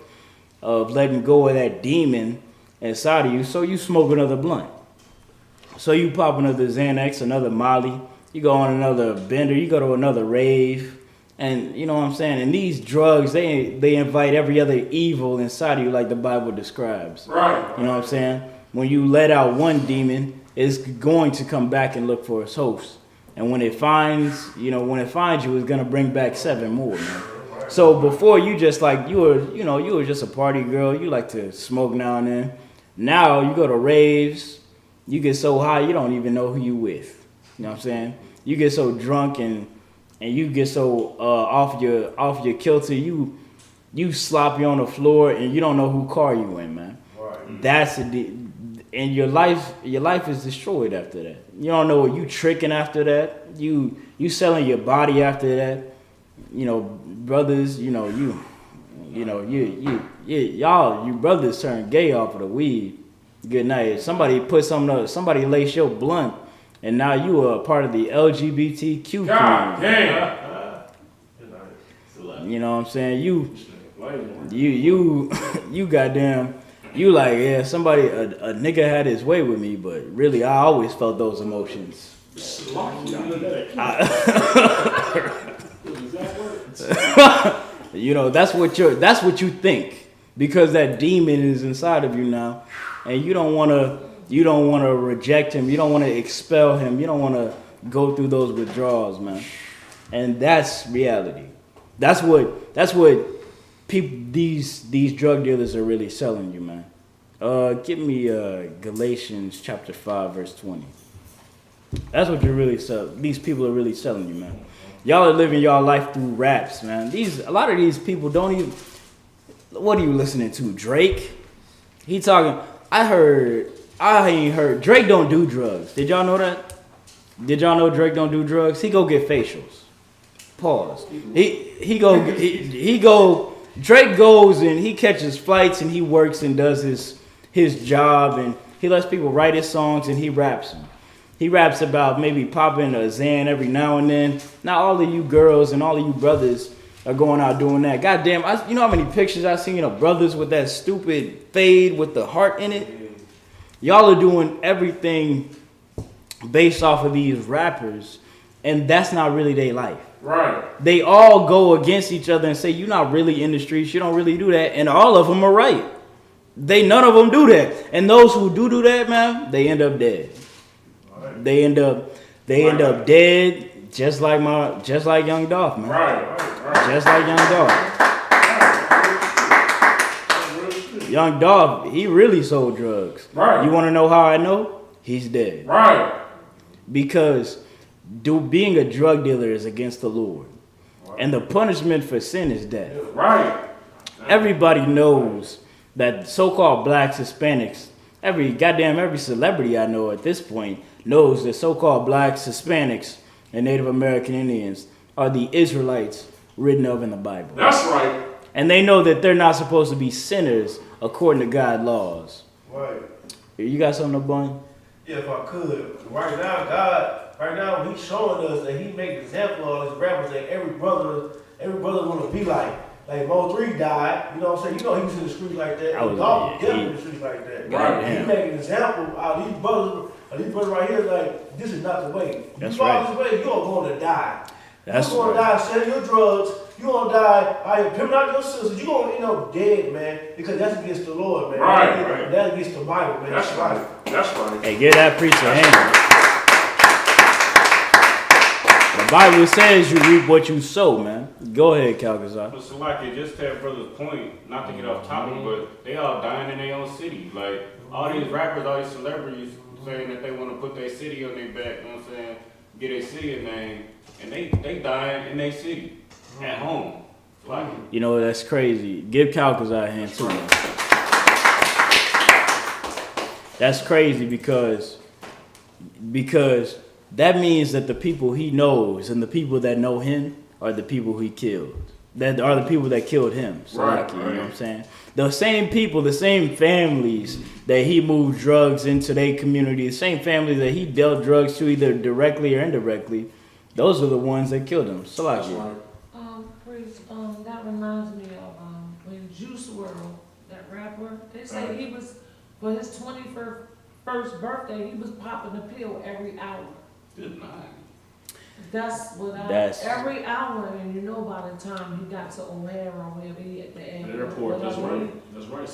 of letting go of that demon inside of you. So you smoke another blunt. So you pop another Xanax, another Molly. You go on another bender. You go to another rave. And you know what I'm saying? And these drugs, they invite every other evil inside of you like the Bible describes. Right. You know what I'm saying? When you let out one demon, it's going to come back and look for its host. And when it finds you, it's going to bring back 7 more, man. So before you just like, you were just a party girl. You like to smoke now and then. Now you go to raves. You get so high, you don't even know who you with. You know what I'm saying? You get so drunk and you get so off your kilter, you sloppy on the floor and you don't know who car you in, man. Right. And your life is destroyed after that. You don't know, you tricking after that. You selling your body after that. Brothers, you brothers turn gay off of the weed. Good night. Somebody put something up, somebody lace your blunt, and now you are a part of the LGBTQ community. God damn. You know what I'm saying? You goddamn, you like, yeah, somebody, a nigga had his way with me, but really I always felt those emotions. That's what you think, because that demon is inside of you now, and you don't want to reject him, you don't want to expel him, you don't want to go through those withdrawals, man. And that's reality. That's what people, these drug dealers are really selling you, man. Give me Galatians chapter 5 verse 20. That's what you're really selling. These people are really selling you, man. Y'all are living y'all life through raps, man. A lot of these people don't even. What are you listening to? Drake? He talking. I ain't heard. Drake don't do drugs. Did y'all know that? Did y'all know Drake don't do drugs? He go get facials. Pause. He go. Drake goes and he catches flights and he works and does his his job, and he lets people write his songs and he raps them. He raps about maybe popping a Xan every now and then. Not all of you girls and all of you brothers are going out doing that. Goddamn, you know how many pictures I've seen of brothers with that stupid fade with the heart in it? Y'all are doing everything based off of these rappers, and that's not really their life. Right. They all go against each other and say, you're not really in the streets, you don't really do that, and all of them are right. None of them do that. And those who do that, man, they end up dead. Right. They end up dead, just like Young Dolph, man. Right. Just like Young Dolph. Young Dolph, he really sold drugs. Right. You want to know how I know? He's dead. Right. Because being a drug dealer is against the Lord. Right. And the punishment for sin is death. Right. Everybody knows that so-called blacks, Hispanics, every celebrity I know at this point knows that so-called blacks, Hispanics, and Native American Indians are the Israelites written of in the Bible. That's right. And they know that they're not supposed to be sinners according to God's laws. Right. You got something to bun? Yeah, if I could. Right now, he's showing us that he made an example of his rappers that every brother want to be like. Like Mo 3 died, you know what I'm saying? You know he was in the streets like that. Dog definitely in the streets like that. Right. He made an example out of these brothers right here. Like, this is not the way. That's you follow right. this way, you're going to die. That's You're going to die selling your drugs. You're going to die pimping out your sisters. You're going to end up dead, man, because that's against the Lord, man. Right. That's against the Bible, man. That's right. That's right. Hey, give that preacher a hand. The Bible says you reap what you sow, man. Go ahead, Calcazar. But so like just to that brother's point, not to get off topic, but they all dying in their own city. Like all these rappers, all these celebrities saying that they want to put their city on their back, you know what I'm saying? Get their city a name, and they dying in their city at home. Like, you know, that's crazy. Give Calcazar a hand too, man. That's crazy because that means that the people he knows and the people that know him are the people he killed. That are the people that killed him. So right. You know what I'm saying? The same people, the same families that he moved drugs into their community, the same families that he dealt drugs to either directly or indirectly, those are the ones that killed him. So that's right. That reminds me of when Juice WRLD, that rapper, they say he was, for his 21st birthday, he was popping a pill every hour. good night. That's what every hour, and you know by the time he got to O'Hare or wherever he at the airport. That's right. That's right.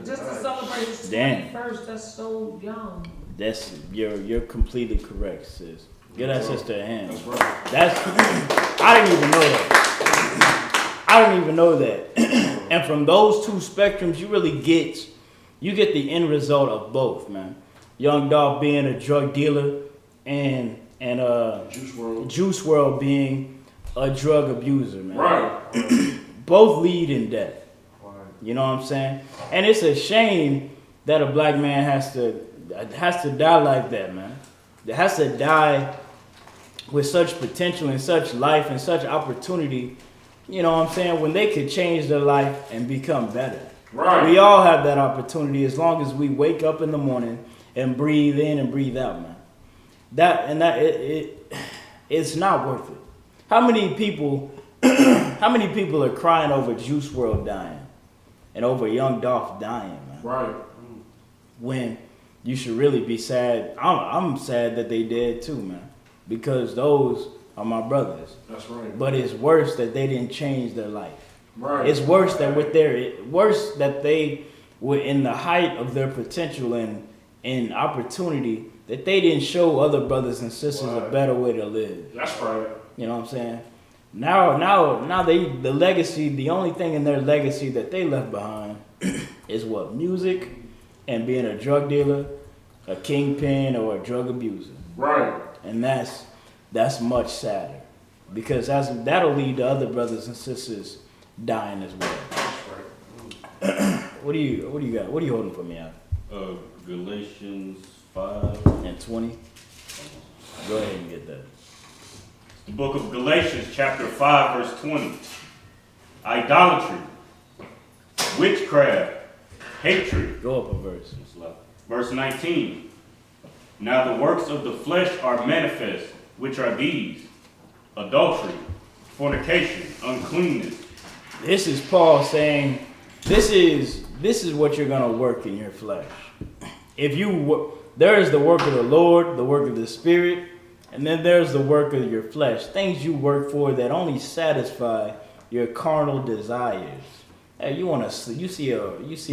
Just to celebrate his 21st, that's so young. That's you're completely correct, sis. Give that sister a hand. That's right. I didn't even know that. And from those two spectrums, you get the end result of both, man. Young Dolph being a drug dealer and Juice WRLD being a drug abuser, man. Right. Both lead in death. Right. You know what I'm saying? And it's a shame that a black man has to die like that, man. It has to die with such potential and such life and such opportunity, you know what I'm saying, when they could change their life and become better. Right. We all have that opportunity as long as we wake up in the morning and breathe in and breathe out, man. It's not worth it. How many people are crying over Juice WRLD dying and over Young Dolph dying, man? Right. When you should really be sad. I'm sad that they dead too, man, because those are my brothers. That's right. But it's worse that they didn't change their life. Right. It's worse that that they were in the height of their potential and opportunity, that they didn't show other brothers and sisters a better way to live. That's right. You know what I'm saying? Now the only thing in their legacy that they left behind is what? Music and being a drug dealer, a kingpin, or a drug abuser. Right. And that's much sadder, because that'll lead to other brothers and sisters dying as well. That's right. What do you got? What are you holding for me out? Galatians 5 and 20. Go ahead and get that. The book of Galatians, chapter 5, verse 20. Idolatry, witchcraft, Hatred. Go up a verse. Verse 19. Now the works of the flesh are manifest, which are these: adultery, fornication, uncleanness. This is Paul saying, this is what you're gonna work in your flesh. There is the work of the Lord, the work of the Spirit, and then there's the work of your flesh. Things you work for that only satisfy your carnal desires. Hey, you see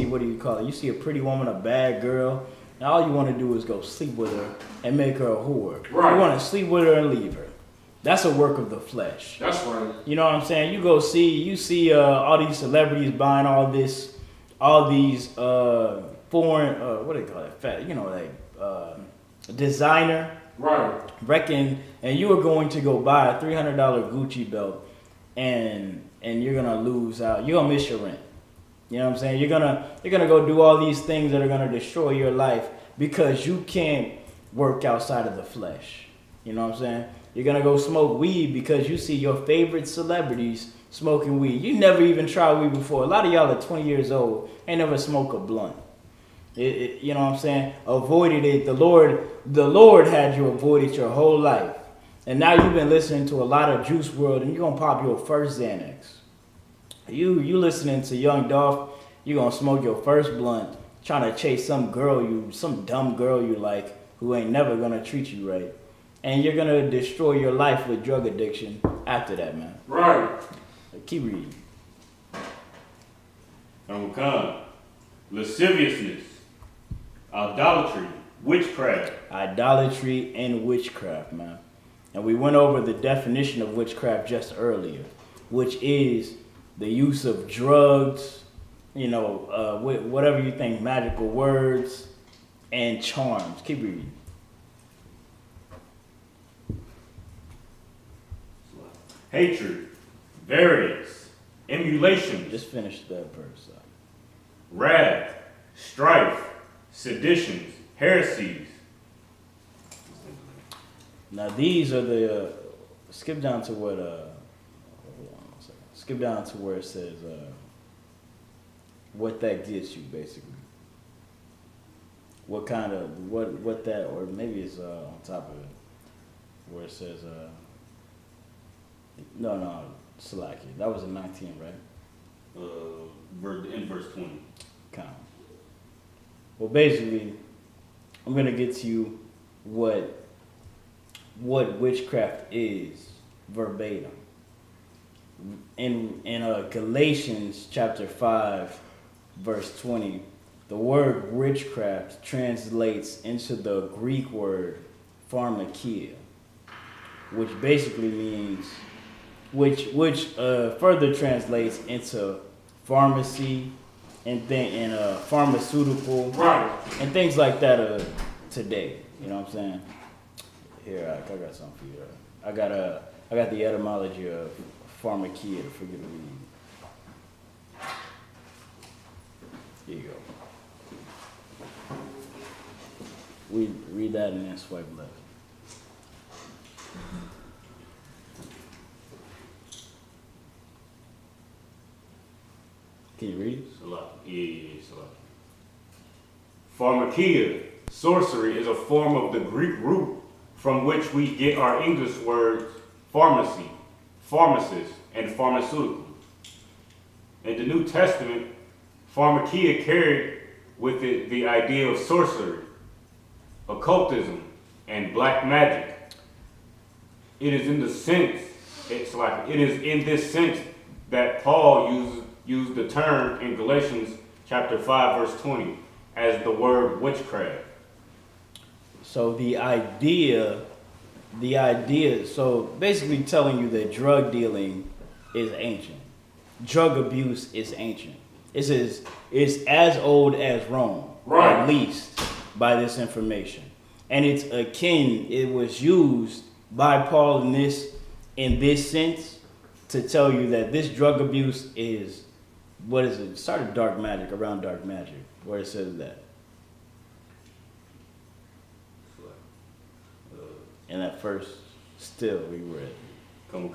what do you call it? You see a pretty woman, a bad girl, and all you want to do is go sleep with her and make her a whore. Right. You want to sleep with her and leave her. That's a work of the flesh. That's right. You know what I'm saying? You see all these celebrities buying all these foreign, what do they call it? Designer. Right. And you are going to go buy a $300 Gucci belt, and you're gonna lose out. You're gonna miss your rent. You know what I'm saying? You're gonna go do all these things that are gonna destroy your life because you can't work outside of the flesh. You know what I'm saying? You're gonna go smoke weed because you see your favorite celebrities smoking weed. You never even tried weed before. A lot of y'all are 20 years old, ain't never smoked a blunt. You know what I'm saying? Avoided it. The Lord had you avoid it your whole life. And now you've been listening to a lot of Juice WRLD, and you're going to pop your first Xanax. You listening to Young Dolph, you're going to smoke your first blunt, trying to chase some dumb girl you like, who ain't never going to treat you right. And you're going to destroy your life with drug addiction after that, man. Right. Keep reading. Lasciviousness, idolatry, witchcraft. Idolatry and witchcraft, man. And we went over the definition of witchcraft just earlier, which is the use of drugs, whatever you think, magical words and charms. Keep reading. Hatred, variance, emulation. Just finish that verse up. Wrath, strife, seditions, heresies. Now these are the skip down to what skip down to where it says what that gets you, basically. What kind of what that, or maybe it's on top of it where it says no, Salaki. That was in 19, right? In verse 20. Count. Well, basically, I'm gonna get to you what witchcraft is verbatim. In Galatians chapter 5, verse 20, the word witchcraft translates into the Greek word pharmakia, which basically means, which further translates into pharmacy and pharmaceutical, right, and things like that today. You know what I'm saying? Here, I got something for you. I got the etymology of pharmakia for you to read. Here you go. We read that and then swipe left. Can you read it? Yeah. Pharmakia, sorcery, is a form of the Greek root from which we get our English words pharmacy, pharmacist, and pharmaceutical. In the New Testament, pharmakia carried with it the idea of sorcery, occultism, and black magic. It is in this sense that Paul used the term in Galatians chapter 5, verse 20 as the word witchcraft. So the idea, so basically telling you that drug dealing is ancient. Drug abuse is ancient. It's as old as Rome, right, at least by this information. And it was used by Paul in this sense to tell you that this drug abuse is, what is it? Started dark magic, around dark magic, where it says that. And that first still we read. Come.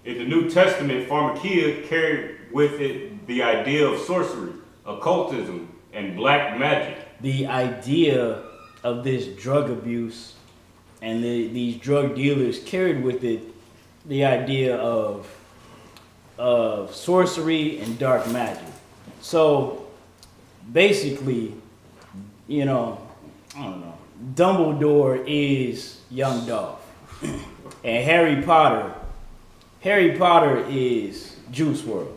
In the New Testament, pharmakia carried with it the idea of sorcery, occultism, and black magic. The idea of this drug abuse and these drug dealers carried with it the idea of sorcery and dark magic. So basically, you know, I don't know, Dumbledore is young Dolph. And Harry Potter is Juice WRLD.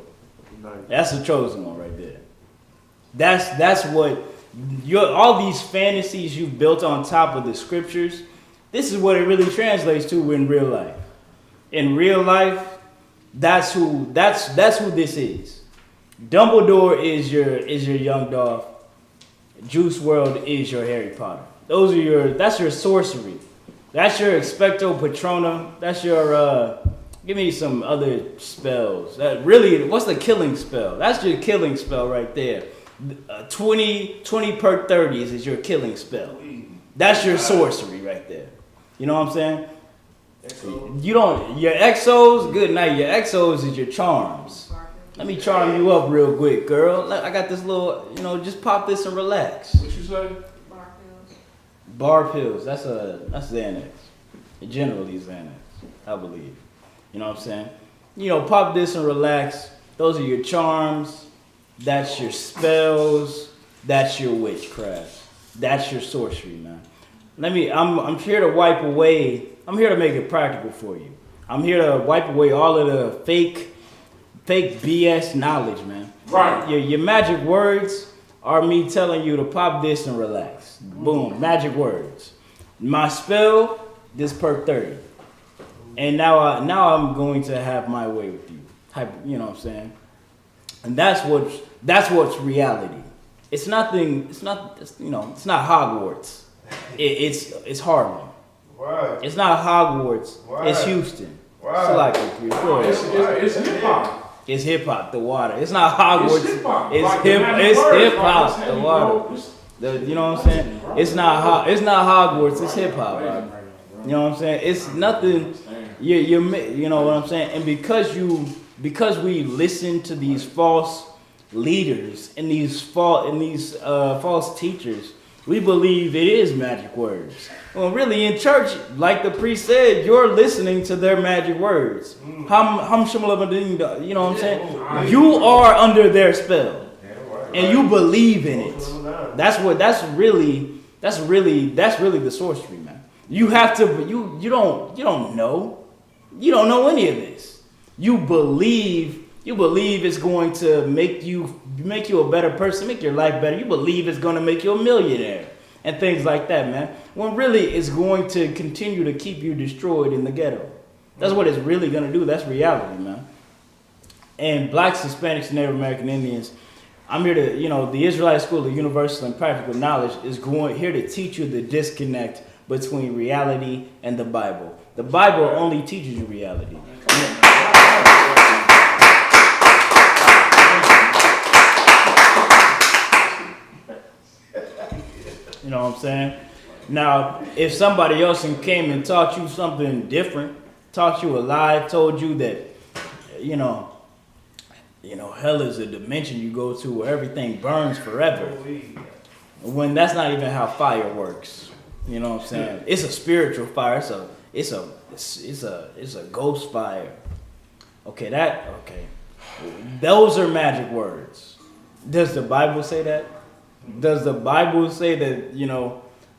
That's the chosen one right there. That's what all these fantasies you've built on top of the scriptures. This is what it really translates to in real life. In real life, that's who this is. Dumbledore is your young Dolph. Juice WRLD is your Harry Potter. That's your sorcery. That's your Expecto Patronum. That's your give me some other spells. That really, what's the killing spell? That's your killing spell right there. 20 perk 30s is your killing spell. That's your sorcery right there. You know what I'm saying? Your exos, good night. Your exos is your charms. Let me charm you up real quick, girl. I got this little, just pop this and relax. What you say? Bar pills. That's Xanax. Generally Xanax, I believe. You know what I'm saying? Pop this and relax. Those are your charms. That's your spells. That's your witchcraft. That's your sorcery, man. I'm here to wipe away. I'm here to make it practical for you. I'm here to wipe away all of the fake BS knowledge, man. Right. Your magic words are me telling you to pop this and relax. Boom, magic words. My spell, this perk 30. And now I'm going to have my way with you. You know what I'm saying? And that's what's reality. It's nothing. It's not Hogwarts. It's Harlem. Right. It's not Hogwarts. Right. It's Houston. Right. It's hip hop. It's hip hop. The water. It's not Hogwarts. It's hip hop. It's hip hop. The water. You know what I'm saying? It's not Hogwarts. It's hip hop. You know what I'm saying? It's nothing. You know what I'm saying? And because we listen to these false leaders and these false teachers, we believe it is magic words. Well, really, in church, like the priest said, you're listening to their magic words. You know what I'm saying? You are under their spell, and you believe in it. That's really the sorcery, man. You have to. You don't know. You don't know any of this. You believe it's going to make you a better person, make your life better. You believe it's going to make you a millionaire and things like that, man. When really it's going to continue to keep you destroyed in the ghetto. That's what it's really going to do. That's reality, man. And blacks, Hispanics, and Native American Indians, I'm here to, the Israelite School of Universal and Practical Knowledge is here to teach you the disconnect between reality and the Bible. The Bible only teaches you reality. You know what I'm saying? Now, if somebody else came and taught you something different, taught you a lie, told you that, hell is a dimension you go to where everything burns forever, when that's not even how fire works. You know what I'm saying? It's a spiritual fire. It's a ghost fire. Okay. Those are magic words. Does the Bible say that? Does the Bible say that,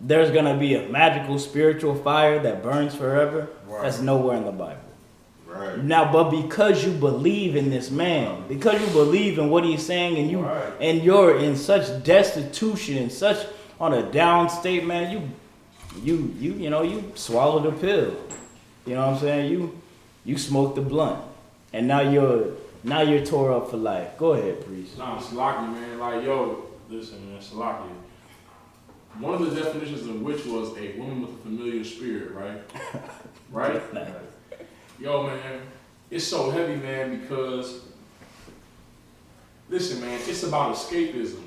there's going to be a magical spiritual fire that burns forever? Right. That's nowhere in the Bible. Right. Now, but because you believe in this man, because you believe in what he's saying, and you're in such destitution and such on a down state, man, you swallowed a pill. You know what I'm saying? You smoked the blunt. And now you're tore up for life. Go ahead, priest. Nah, Salaki, man. Like, listen, man, Salaki. One of the definitions of witch was a woman with a familiar spirit, right? Right? Yo, man, it's so heavy, man, because, listen, man, it's about escapism.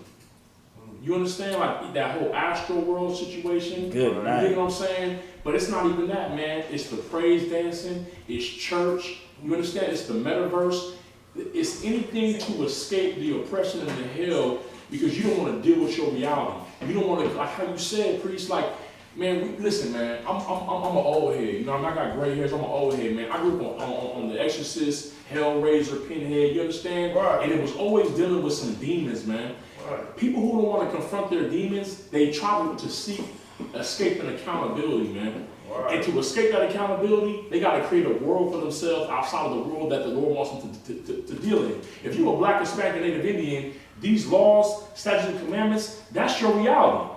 You understand, like, that whole astral world situation? Good night. You know what I'm saying? But it's not even that, man. It's the praise dancing. It's church. You understand? It's the metaverse. It's anything to escape the oppression and the hell because you don't want to deal with your reality. You don't want to, like how you said, priest, like, man, listen, man, I'm an old head. You know, I got gray hairs, I'm an old head, man. I grew up on The Exorcist, Hellraiser, Pinhead, you understand? Right. And it was always dealing with some demons, man. Right. People who don't want to confront their demons, they try to seek escape and accountability, man. Right. And to escape that accountability, they got to create a world for themselves outside of the world that the Lord wants them to deal in. If you're a Black, Hispanic, Native Indian, these laws, statutes, and commandments, that's your reality.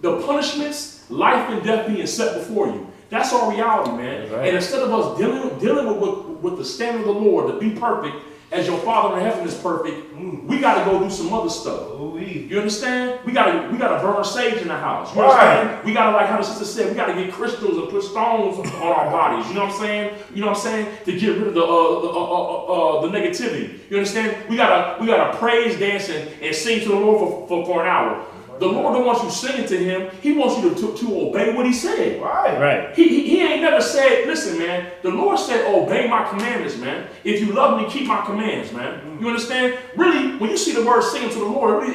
The punishments, life and death being set before you. That's our reality, man. Right. And instead of us dealing with the standard of the Lord to be perfect, as your Father in heaven is perfect, we got to go do some other stuff. You understand? We got to burn sage in the house. You understand? We got to, like how the sister said, we got to get crystals and put stones on our bodies. You know what I'm saying? You know what I'm saying? To get rid of the negativity. You understand? We gotta praise, dance, and sing to the Lord for an hour. The Lord don't want you singing to Him. He wants you to obey what He said. Right. He ain't never said, listen, man, the Lord said, obey my commandments, man. If you love me, keep my commands, man. You understand? Really, when you see the word singing to the Lord,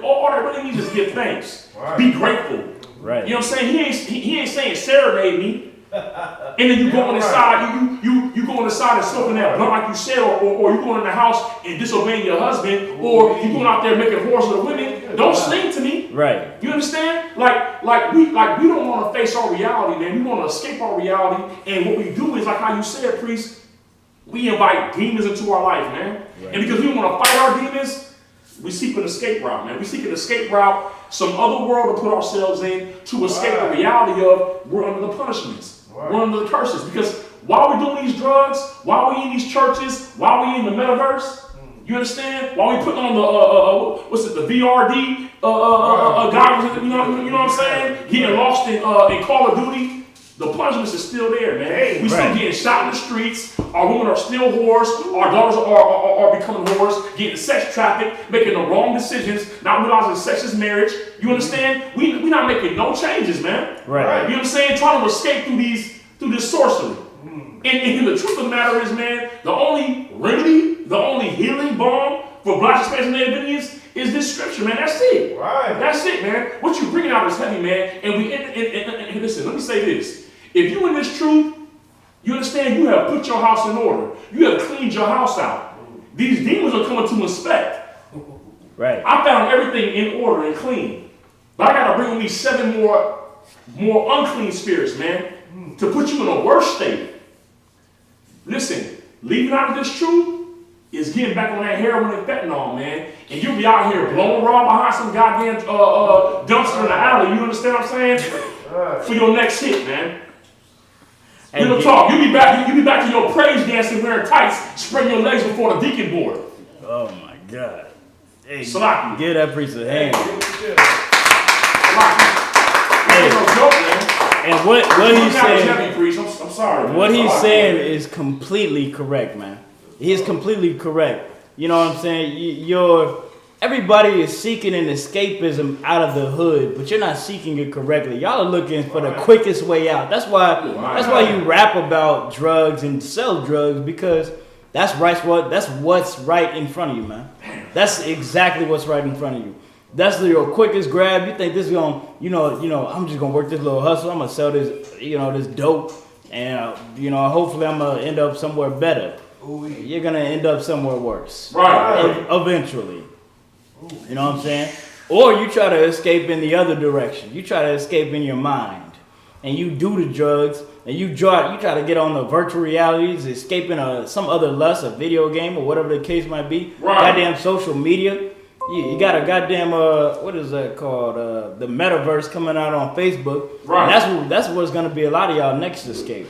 all that really means is give thanks. Right. Be grateful. Right. You know what I'm saying? He ain't saying serenade me. And then you go inside, you go inside and soaking that blunt like you said, or you going in the house and disobeying your husband, or you going out there making whores of the women. Don't sing to me. Right. You understand? Like we don't want to face our reality, man. We want to escape our reality, and what we do is like how you said, priest. We invite demons into our life, man. Right. And because we want to fight our demons, we seek an escape route, man. We seek an escape route, some other world to put ourselves in to escape the reality of we're under the punishments. We're under the curses. Because while we're doing these drugs, while we're in these churches, while we're in the metaverse, you understand? While we're putting on the VRD goggles, you know what I'm saying? Getting lost in Call of Duty. The punishments is still there, man. We still getting shot in the streets. Our women are still whores. Our daughters are becoming whores, getting sex trafficked, making the wrong decisions, not realizing sex is marriage. You understand? We're not making no changes, man. Right. You know what I'm saying? Trying to escape through this sorcery. And the truth of the matter is, man, the only remedy, the only healing balm for Black, Hispanics, and Native Indians is this scripture, man. That's it. Right. That's it, man. What you bringing out is heavy, man. And listen, let me say this. If you in this truth, you understand you have put your house in order. You have cleaned your house out. These demons are coming to inspect. Right. I found everything in order and clean. But I got to bring with me 7 more unclean spirits, man, to put you in a worse state. Listen, leaving out of this truth is getting back on that heroin and fentanyl, man. And you'll be out here blowing raw behind some goddamn dumpster in the alley. You understand what I'm saying? For your next hit, man. Real talk. You be back to your praise dancing wearing tights, spreading your legs before the deacon board. Oh my God. Hey, Salaki. Give that priest a hand. Salaki. And what he's saying, heavy, priest. I'm sorry. Man. What he's saying is completely correct, man. He's completely correct. You know what I'm saying? Everybody is seeking an escapism out of the hood, but you're not seeking it correctly. Y'all are looking for the quickest way out. That's why you rap about drugs and sell drugs, because that's what's right in front of you, man. That's exactly what's right in front of you. That's your quickest grab. You think this is gonna, I'm just gonna work this little hustle. I'm gonna sell this, this dope, and hopefully I'm gonna end up somewhere better. You're gonna end up somewhere worse, right? Eventually. You know what I'm saying? Or you try to escape in the other direction. You try to escape in your mind, and you do the drugs, and you try to get on the virtual realities, escaping some other lust, a video game, or whatever the case might be. Right. Goddamn social media. You got a goddamn what is that called? The metaverse coming out on Facebook. Right. And that's what's gonna be a lot of y'all next escape.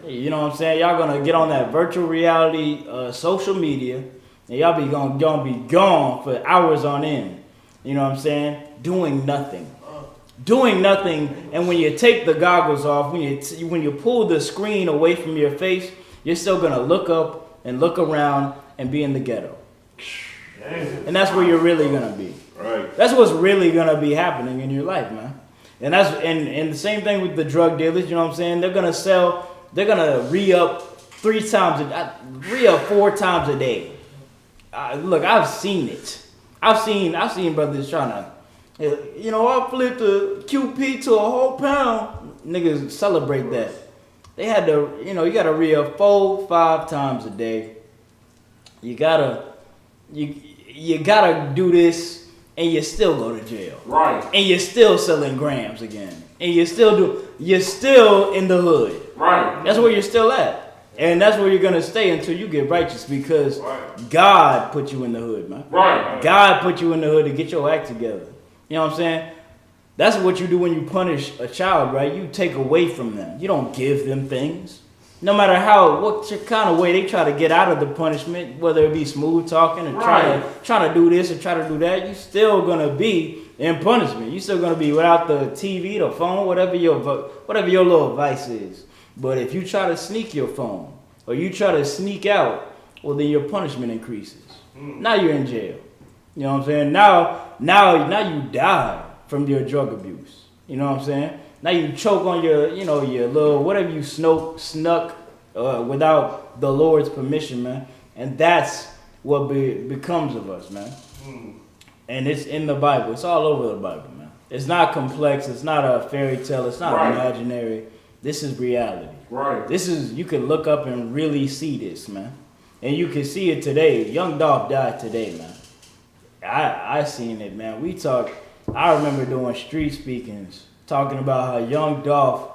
You know what I'm saying? Y'all gonna get on that virtual reality social media. And y'all be gonna be gone for hours on end. You know what I'm saying? Doing nothing. And when you take the goggles off, when you pull the screen away from your face, you're still gonna look up and look around and be in the ghetto. And that's where you're really gonna be. Right. That's what's really gonna be happening in your life, man. And and the same thing with the drug dealers. You know what I'm saying? They're gonna re-up 4 times a day. Look, I've seen it. I've seen brothers trying to, I flipped a QP to a whole pound. Niggas celebrate that. They had to, you gotta read 4-5 times a day. You gotta do this, and you still go to jail. Right. And you're still selling grams again. And you're still in the hood. Right. That's where you're still at. And that's where you're gonna stay until you get righteous, because God put you in the hood, man. Right. God put you in the hood to get your act together. You know what I'm saying? That's what you do when you punish a child, right? You take away from them. You don't give them things. No matter what kind of way they try to get out of the punishment, whether it be smooth talking or trying to do this or try to do that, you still gonna be in punishment. You still gonna be without the TV, the phone, whatever your little vice is. But if you try to sneak your phone or you try to sneak out, well, then your punishment increases. Now you're in jail. You know what I'm saying? Now you die from your drug abuse. You know what I'm saying? Now you choke on your little whatever you snuck without the Lord's permission, man. And that's what becomes of us, man. And it's in the Bible. It's all over the Bible, man. It's not complex. It's not a fairy tale. It's not imaginary. This is reality. Right. You can look up and really see this, man. And you can see it today. Young Dolph died today, man. I seen it, man. I remember doing street speakings, talking about how Young Dolph,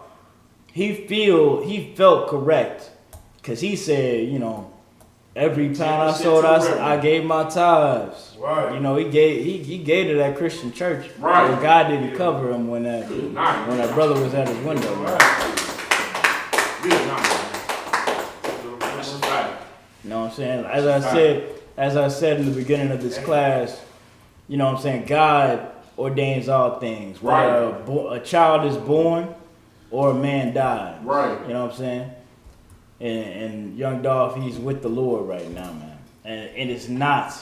he felt correct. Because he said, every pound I sold, I gave my tithes. Right. He gave to that Christian church. Right. But God didn't cover him when that brother was at his window. Right. You know what I'm saying? As I said in the beginning of this class, you know what I'm saying? God ordains all things. Whether a child is born or a man dies. Right. You know what I'm saying? And Young Dolph, he's with the Lord right now, man. And it's not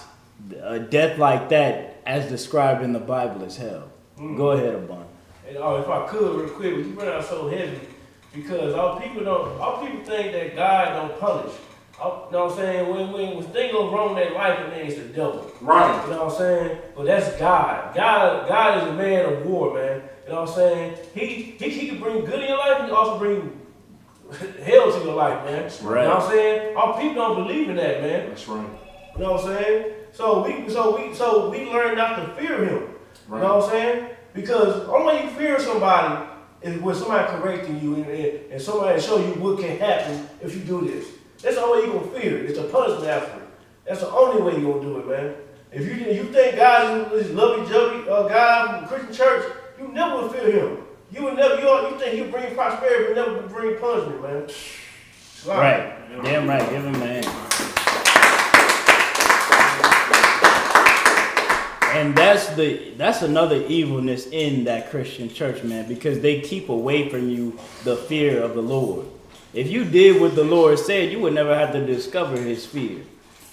a death like that as described in the Bible is hell. Go ahead, Abun. And if I could, real quick, but you went out so heavy because all people think that God don't punish. You know what I'm saying? When things go wrong in their life, it means the devil. Right. You know what I'm saying? But that's God. God is a man of war, man. You know what I'm saying? He can bring good in your life, he can also bring hell to your life, man. That's right. You know what I'm saying? Our people don't believe in that, man. That's right. You know what I'm saying? So we learn not to fear him. Right. You know what I'm saying? Because only way you fear somebody is when somebody correcting you and somebody show you what can happen if you do this. That's the only way you're going to fear it. It's a punishment after it. That's the only way you're going to do it, man. If you think God is lovey-dovey God from the Christian church, you never will fear him. You think he'll bring prosperity, but never bring punishment, man. Right. Damn right. Give him a hand. And that's another evilness in that Christian church, man, because they keep away from you the fear of the Lord. If you did what the Lord said, you would never have to discover his fear.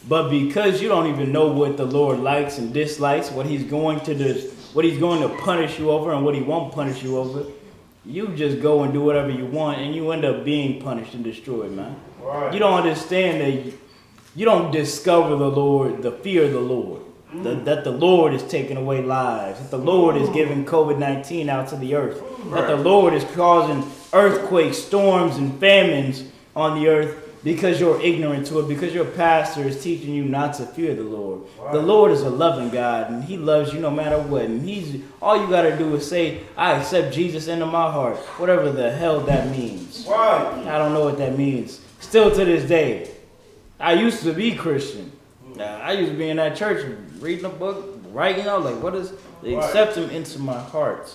But because you don't even know what the Lord likes and dislikes, what he's going to do, what he's going to punish you over and what he won't punish you over, you just go and do whatever you want and you end up being punished and destroyed, man. Right. You don't understand that you don't discover the Lord, the fear of the Lord. That the Lord is taking away lives, that the Lord is giving COVID-19 out to the earth, that the Lord is causing earthquakes, storms, and famines on the earth because you're ignorant to it, because your pastor is teaching you not to fear the Lord. Wow. The Lord is a loving God, and he loves you no matter what. And all you got to do is say, I accept Jesus into my heart, whatever the hell that means. Wow. I don't know what that means. Still to this day, I used to be Christian. I used to be in that church reading a book, writing out like, what is, they accept him into my heart.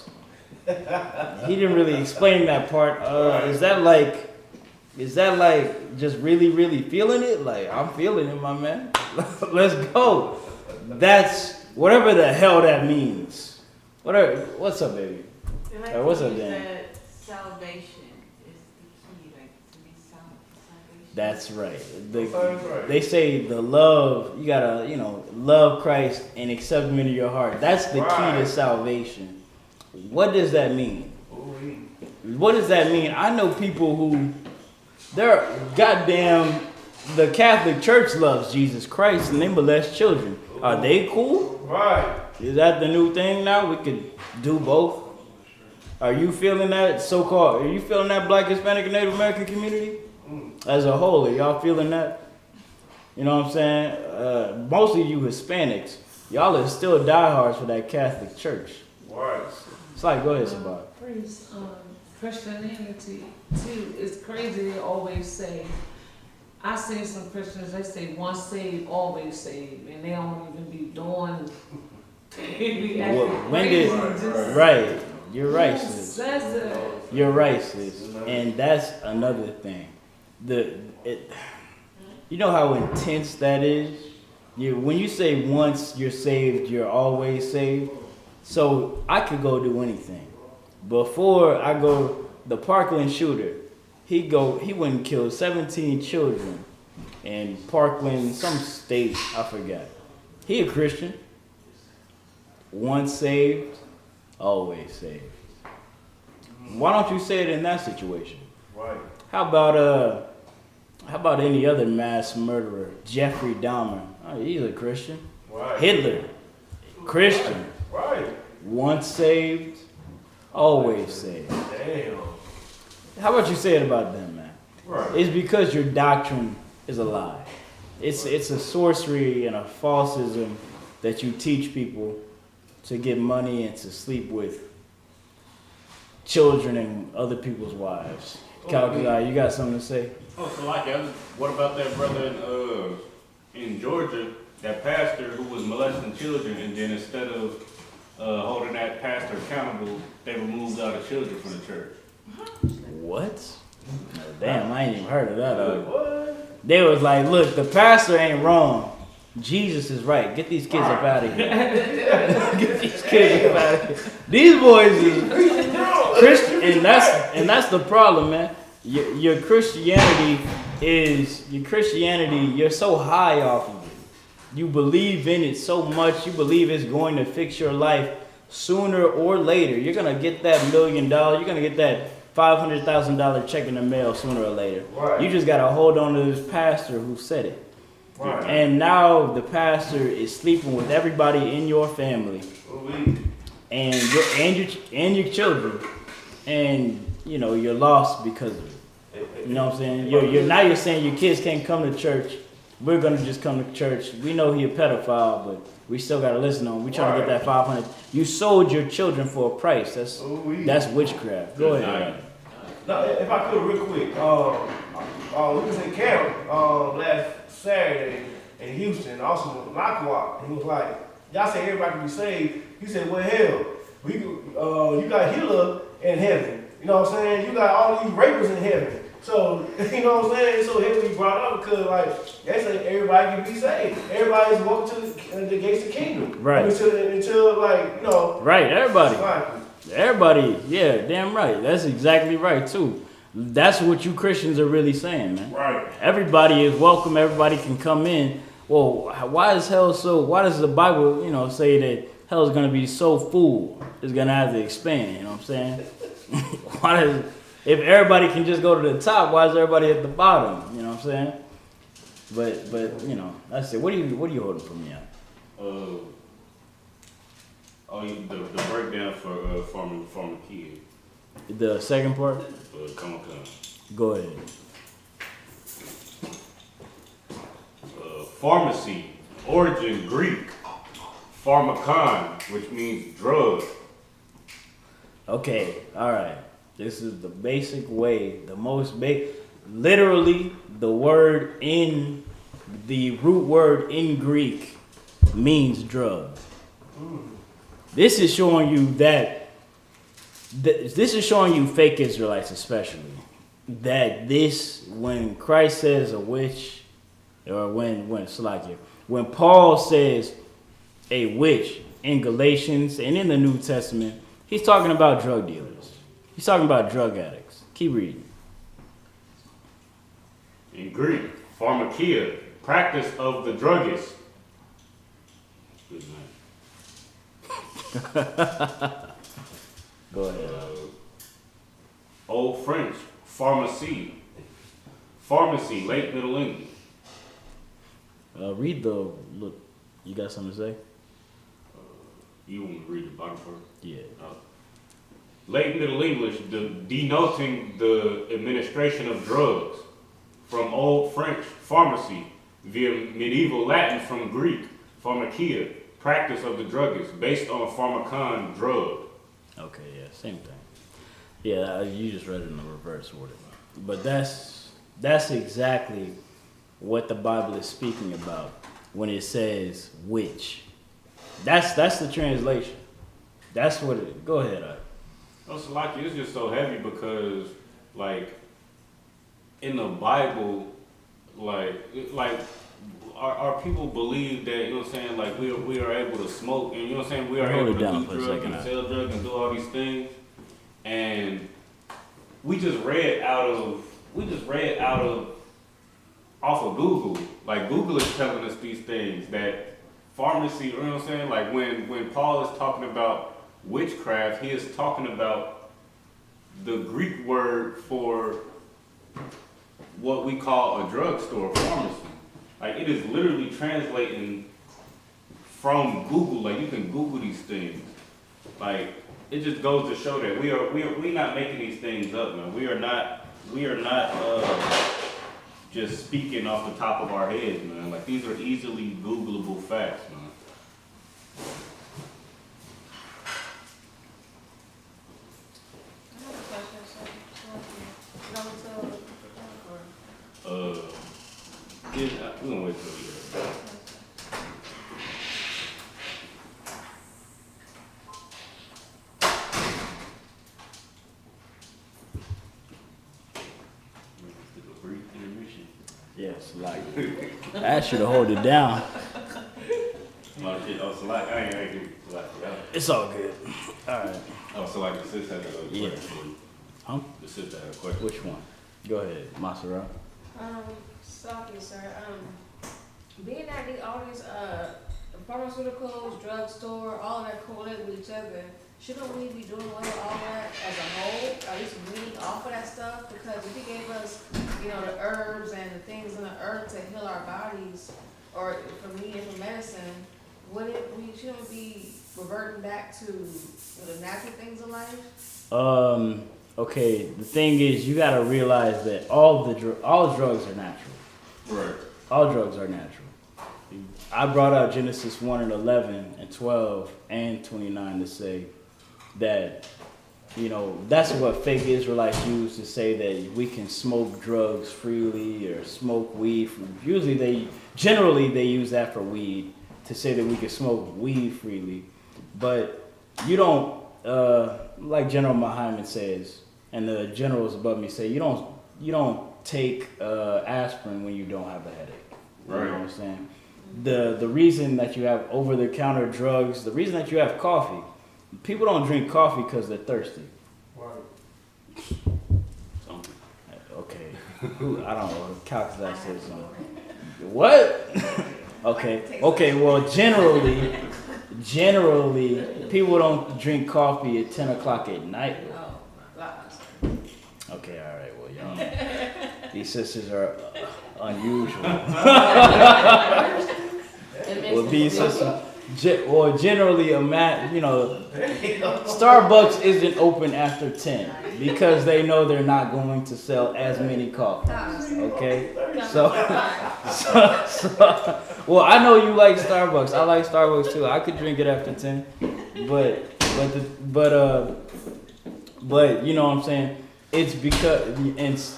He didn't really explain that part. Is that like just really, really feeling it? Like, I'm feeling it, my man. Let's go. That's whatever the hell that means. What's up, baby? What's up, Dan? Salvation is the key, like to be salvation. That's right. They say the love, you gotta, love Christ and accept him into your heart. That's the key to salvation. What does that mean? What does that mean? I know people who, the Catholic Church loves Jesus Christ and they molest children. Are they cool? Right. Is that the new thing now? We could do both. Are you feeling that so-called? Are you feeling that Black, Hispanic, and Native American community as a whole? Are y'all feeling that? You know what I'm saying? Mostly you Hispanics, y'all are still diehards for that Catholic Church. Right. It's like, go ahead, Sabah. Praise Christianity too. It's crazy. They always say. I see some Christians. They say once saved, always saved, and they don't even be doing. They be acting When crazy. did, right, you're right, Who sis. says that? You're right, sis. And that's another thing. You know how intense that is? When you say once you're saved, you're always saved. So I could go do anything. Before I go, the Parkland shooter, he went and killed 17 children in Parkland, some state, I forgot. He a Christian. Once saved, always saved. Why don't you say it in that situation? Right. How about any other mass murderer? Jeffrey Dahmer. Oh, he's a Christian. Right. Hitler, Christian. Right. Once saved, always saved. Damn. How about you say it about them, man? Right. It's because your doctrine is a lie. It's a sorcery and a falsism that you teach people to get money and to sleep with children and other people's wives. Calculi, you got something to say? Oh, so like, what about that brother in Georgia, that pastor who was molesting children, and then instead of holding that pastor accountable, they removed all the children from the church? What? Damn, I ain't even heard of that. What? They was like, look, the pastor ain't wrong. Jesus is right. Get these kids up out of here. Get these kids up out of here. These boys is Christian, and that's the problem, man. Your Christianity, you're so high off of it. You believe in it so much. You believe it's going to fix your life sooner or later. You're gonna get that $1 million. You're gonna get that $500,000 check in the mail sooner or later. Right. You just gotta hold on to this pastor who said it. Right. And now the pastor is sleeping with everybody in your family, and your children, and you're lost because of it. You know what I'm saying? You're saying your kids can't come to church. We're gonna just come to church. We know he a pedophile, but we still gotta listen to him. We trying to get that 500. You sold your children for a price. That's witchcraft. Go ahead. Now, if I could, real quick, we was in camp last Saturday in Houston, also in Lackawanna, and he was like, y'all say everybody can be saved. He said, well, hell, you got Hitler in heaven. You know what I'm saying? You got all these rapists in heaven. So, you know what I'm saying? So here we brought up because, like, they say everybody can be saved. Everybody's walking to the gates of the kingdom. Right. Until like, Right, everybody. Right. Everybody, yeah, damn right. That's exactly right, too. That's what you Christians are really saying, man. Right. Everybody is welcome. Everybody can come in. Well, why does the Bible, say that hell is going to be so full? It's going to have to expand, you know what I'm saying? If everybody can just go to the top, why is everybody at the bottom? You know what I'm saying? But that's it. What are you holding for me out? The breakdown for farmer kid. The second part? Come. Go ahead. Pharmacy, origin Greek. Pharmakon, which means drug. Okay, all right. This is the basic way, the most literally the root word in Greek means drug. This is showing you this is showing you fake Israelites especially, that when Christ says a witch, or when Paul says a witch in Galatians and in the New Testament, he's talking about drug dealers. He's talking about drug addicts. Keep reading. In Greek, pharmakia, practice of the druggist. Good night. Go ahead. Old French, pharmacie. Pharmacy, late Middle English. Look, you got something to say? You want to read the bottom part? Yeah. Late Middle English, denoting the administration of drugs, from Old French, pharmacy, via medieval Latin from Greek, pharmakia, practice of the druggist, based on pharmakon, drug. Okay, yeah, same thing. Yeah, you just read it in the reverse order. But that's exactly what the Bible is speaking about when it says which. That's the translation. That's what it. Go ahead, Oh, so like it's just so heavy because like in the Bible, like our people believe that, you know what I'm saying, like we are able to smoke and, you know what I'm saying, we are Hold able it to down do for a drugs second, and sell drugs and do all these things, and we just read out of off of Google. Like Google is telling us these things that pharmacy, you know what I'm saying? Like when Paul is talking about witchcraft, he is talking about the Greek word for what we call a drugstore, pharmacy. Like it is literally translating from Google. Like you can Google these things. Like it just goes to show that we not making these things up, man. We are not just speaking off the top of our heads, man. Like these are easily Googleable facts, man. I have a question, so you want to go We're gonna wait till we get Yes, like I asked you to hold it down. so like I ain't do like It's all good. All right. Oh, so like the sis has a question for you. Huh? The sis has a question. Which one? Go ahead, Masara. Sorry, sir. Being that all these pharmaceuticals, drugstore, all of that correlate with each other, shouldn't we be doing away with all that as a whole? At least weaning off of that stuff? Because if he gave us, the herbs and the things in the earth to heal our bodies, or for me and for medicine, shouldn't we reverting back to the natural things of life? Okay, the thing is, you gotta realize that all drugs are natural. Right. All drugs are natural. I brought out Genesis 1:11 and 12 and 29 to say that, that's what fake Israelites use to say that we can smoke drugs freely or smoke weed. Generally they use that for weed to say that we can smoke weed freely. But you don't, like General Muhammad says, and the generals above me say, you don't take aspirin when you don't have a headache. Right. You know what I'm saying? The reason that you have over-the-counter drugs, the reason that you have coffee, people don't drink coffee because they're thirsty. Right. Okay. I don't know. Calculator says something. What? Okay. Well, generally, people don't drink coffee at 10 o'clock at night. Okay, all right. Well, these sisters are unusual. Well, these sisters, generally, Starbucks isn't open after 10 because they know they're not going to sell as many coffees. Okay, so well, I know you like Starbucks. I like Starbucks too. I could drink it after 10, but you know what I'm saying. It's because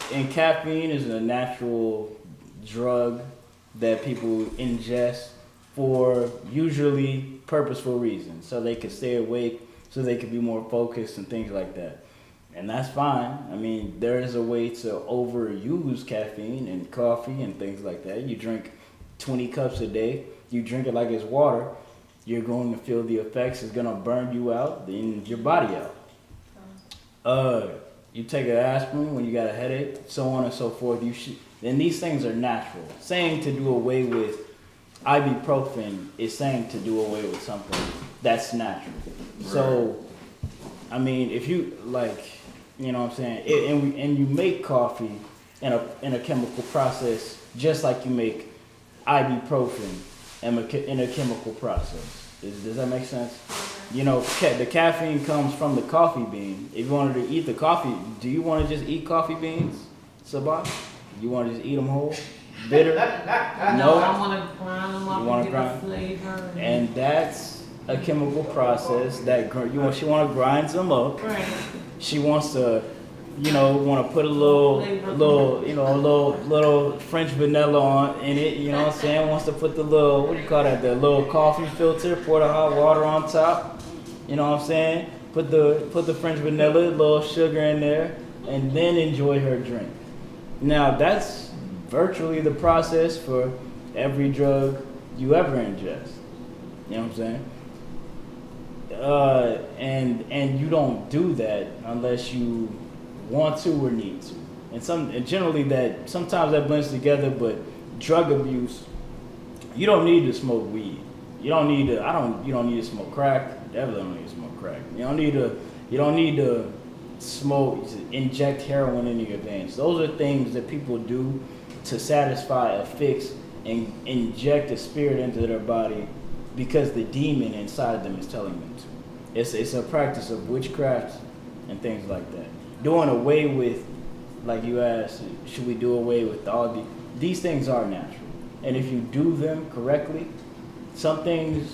and caffeine is a natural drug that people ingest for usually purposeful reasons, so they can stay awake, so they can be more focused and things like that. And that's fine. I mean, there is a way to overuse caffeine and coffee and things like that. You drink 20 cups a day, you drink it like it's water, you're going to feel the effects. It's going to burn you out, then your body out. You take an aspirin when you got a headache, so on and so forth. And these things are natural. Saying to do away with ibuprofen is saying to do away with something that's natural. Right. So, I mean, if you you know what I'm saying, and you make coffee in a chemical process, just like you make ibuprofen in a chemical process. Does that make sense? You know, the caffeine comes from the coffee bean. If you wanted to eat the coffee, do you want to just eat coffee beans, Sabah? You want to just eat them whole, bitter? No, I want to grind them up and get the flavor. And that's a chemical process that she want to grind them up. Right. She wants to, want to put a little French vanilla on in it. You know what I'm saying? Wants to put the little, what do you call that? The little coffee filter. Pour the hot water on top. You know what I'm saying? Put the French vanilla, a little sugar in there, and then enjoy her drink. Now that's virtually the process for every drug you ever ingest. You know what I'm saying? And you don't do that unless you want to or need to. And generally sometimes that blends together, but drug abuse, you don't need to smoke weed. You don't need to smoke crack. Definitely don't need to smoke crack. You don't need to inject heroin into your veins. Those are things that people do to satisfy a fix and inject a spirit into their body because the demon inside them is telling them to. It's a practice of witchcraft and things like that. Doing away with, like you asked, should we do away with all these things are natural. And if you do them correctly, some things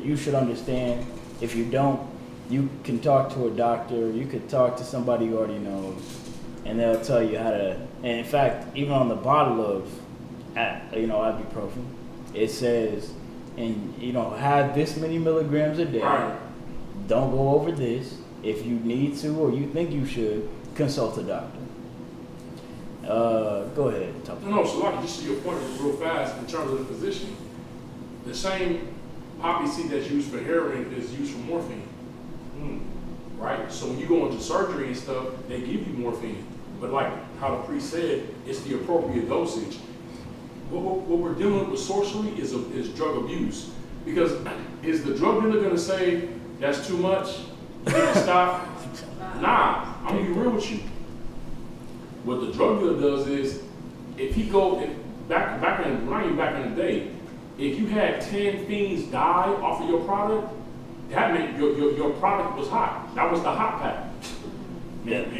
you should understand. If you don't, you can talk to a doctor, you could talk to somebody you already know, and they'll tell you how to. And in fact, even on the bottle of, ibuprofen, it says, have this many milligrams a day. Don't go over this. If you need to or you think you should, consult a doctor. Go ahead. No, so like just to your point real fast in terms of the physician, the same poppy seed that's used for heroin is used for morphine. Right? So when you go into surgery and stuff, they give you morphine. But like how the priest said, it's the appropriate dosage. What we're dealing with sorcery is drug abuse. Because is the drug dealer going to say, that's too much, you need to stop? Nah, I'm going to be real with you. What the drug dealer does is, back in the day, if you had 10 fiends die off of your product, that meant your product was hot. That was the hot pack.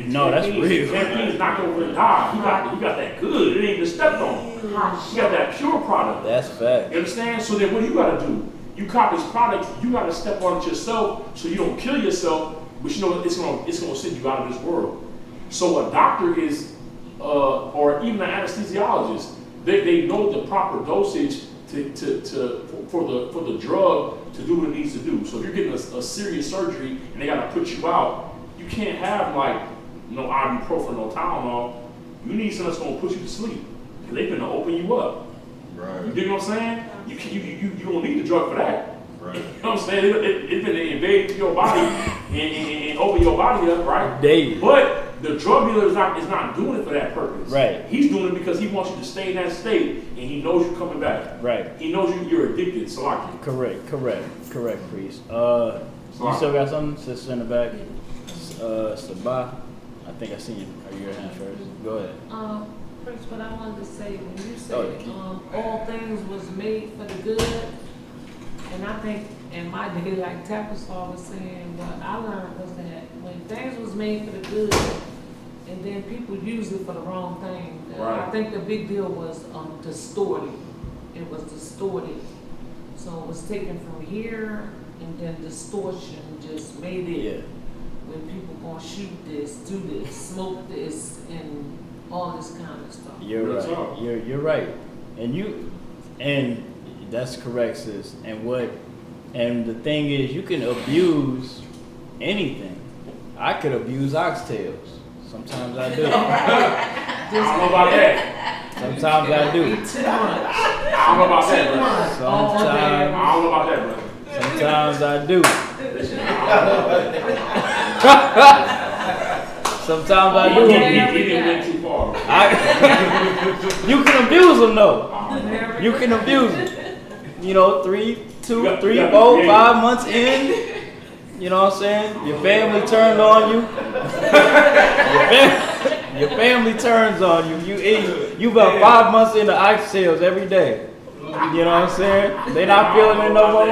No, that's real. 10 fiends knocked over and died. You got that good. It ain't even stepped on. You got that pure product. That's fact. You understand? So then what do you got to do? You cop this product, you got to step on it yourself so you don't kill yourself, but you know it's going to send you out of this world. So a doctor is, or even an anesthesiologist, they know the proper dosage for the drug to do what it needs to do. So if you're getting a serious surgery and they got to put you out, you can't have no ibuprofen, no Tylenol. You need something that's going to put you to sleep because they're going to open you up. Right. You dig what I'm saying? You don't need the drug for that. Right. You know what I'm saying? It's going to invade your body and open your body up, right? But the drug dealer is not doing it for that purpose. Right. He's doing it because he wants you to stay in that state and he knows you're coming back. Right. He knows you're addicted. So like Correct, priest. You still got something, sister in the back? Sabah, I think I seen your hand first. Go ahead. First, what I wanted to say, when you said all things was made for the good, and I think in my day, like Tapasar was saying, what I learned was that when things was made for the good, and then people use it for the wrong thing, I think the big deal was distorted. It was distorted. So it was taken from here, and then distortion just made it. Yeah. When people gonna shoot this, do this, smoke this, and all this kind of stuff. You're right. You're right. And that's correct, sis. And the thing is, you can abuse anything. I could abuse oxtails. Sometimes I do. I don't know about that. Sometimes I do. I don't know about that, brother. I don't know about that, brother. Sometimes I do. Sometimes I do. He didn't went too far. You can abuse them though. You can abuse them. 3, 2, 3, 4, 5 months in. You know what I'm saying? Your family turned on you. Your family turns on you. You about 5 months into oxtails every day. You know what I'm saying? They not feeling it no more.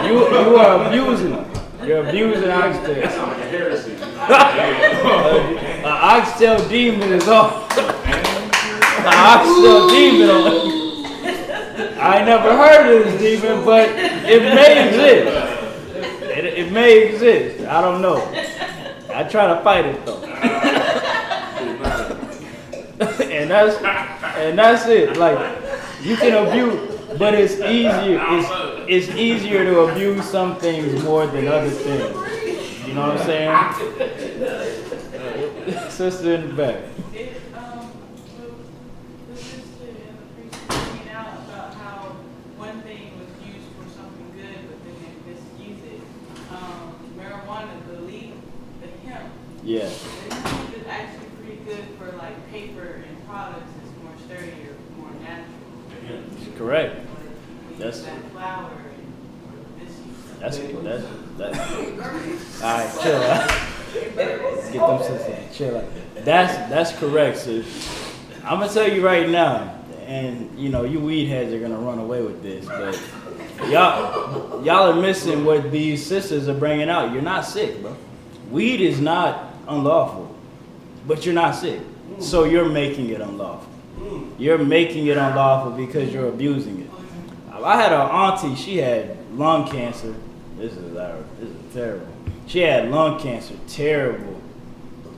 You are abusing them. You're abusing oxtail. That sounds like a heresy. An oxtail demon is off. An oxtail demon. I ain't never heard of this demon, but it may exist. It may exist. I don't know. I try to fight it though. and that's it. Like you can abuse, but it's easier. It's easier to abuse some things more than other things. You know what I'm saying? Sister in the back. The sister and the priest pointing out about how one thing was used for something good, but then they misuse it. Marijuana, the leaf, the hemp. Yeah. The hemp is actually pretty good for like paper and products. It's more sturdier, more natural. Correct. That's that flour and this. All right, chill out. Get them sisters, chill out. That's correct, sis. I'm gonna tell you right now, and you know, you weed heads are gonna run away with this, but y'all are missing what these sisters are bringing out. You're not sick, bro. Weed is not unlawful, but you're not sick, so you're making it unlawful. You're making it unlawful because you're abusing it. I had an auntie. She had lung cancer. This is terrible. She had lung cancer. Terrible.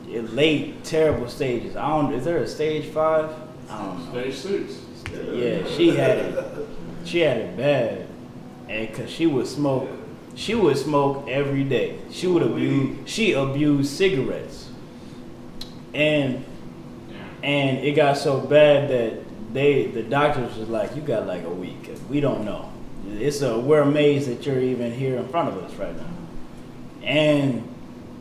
Late, terrible stages. Is there a stage 5? I don't know. Stage 6. Yeah, she had it. She had it bad, and cause she would smoke every day. She abused cigarettes, and it got so bad that the doctors was like, you got like a week. We don't know. We're amazed that you're even here in front of us right now. And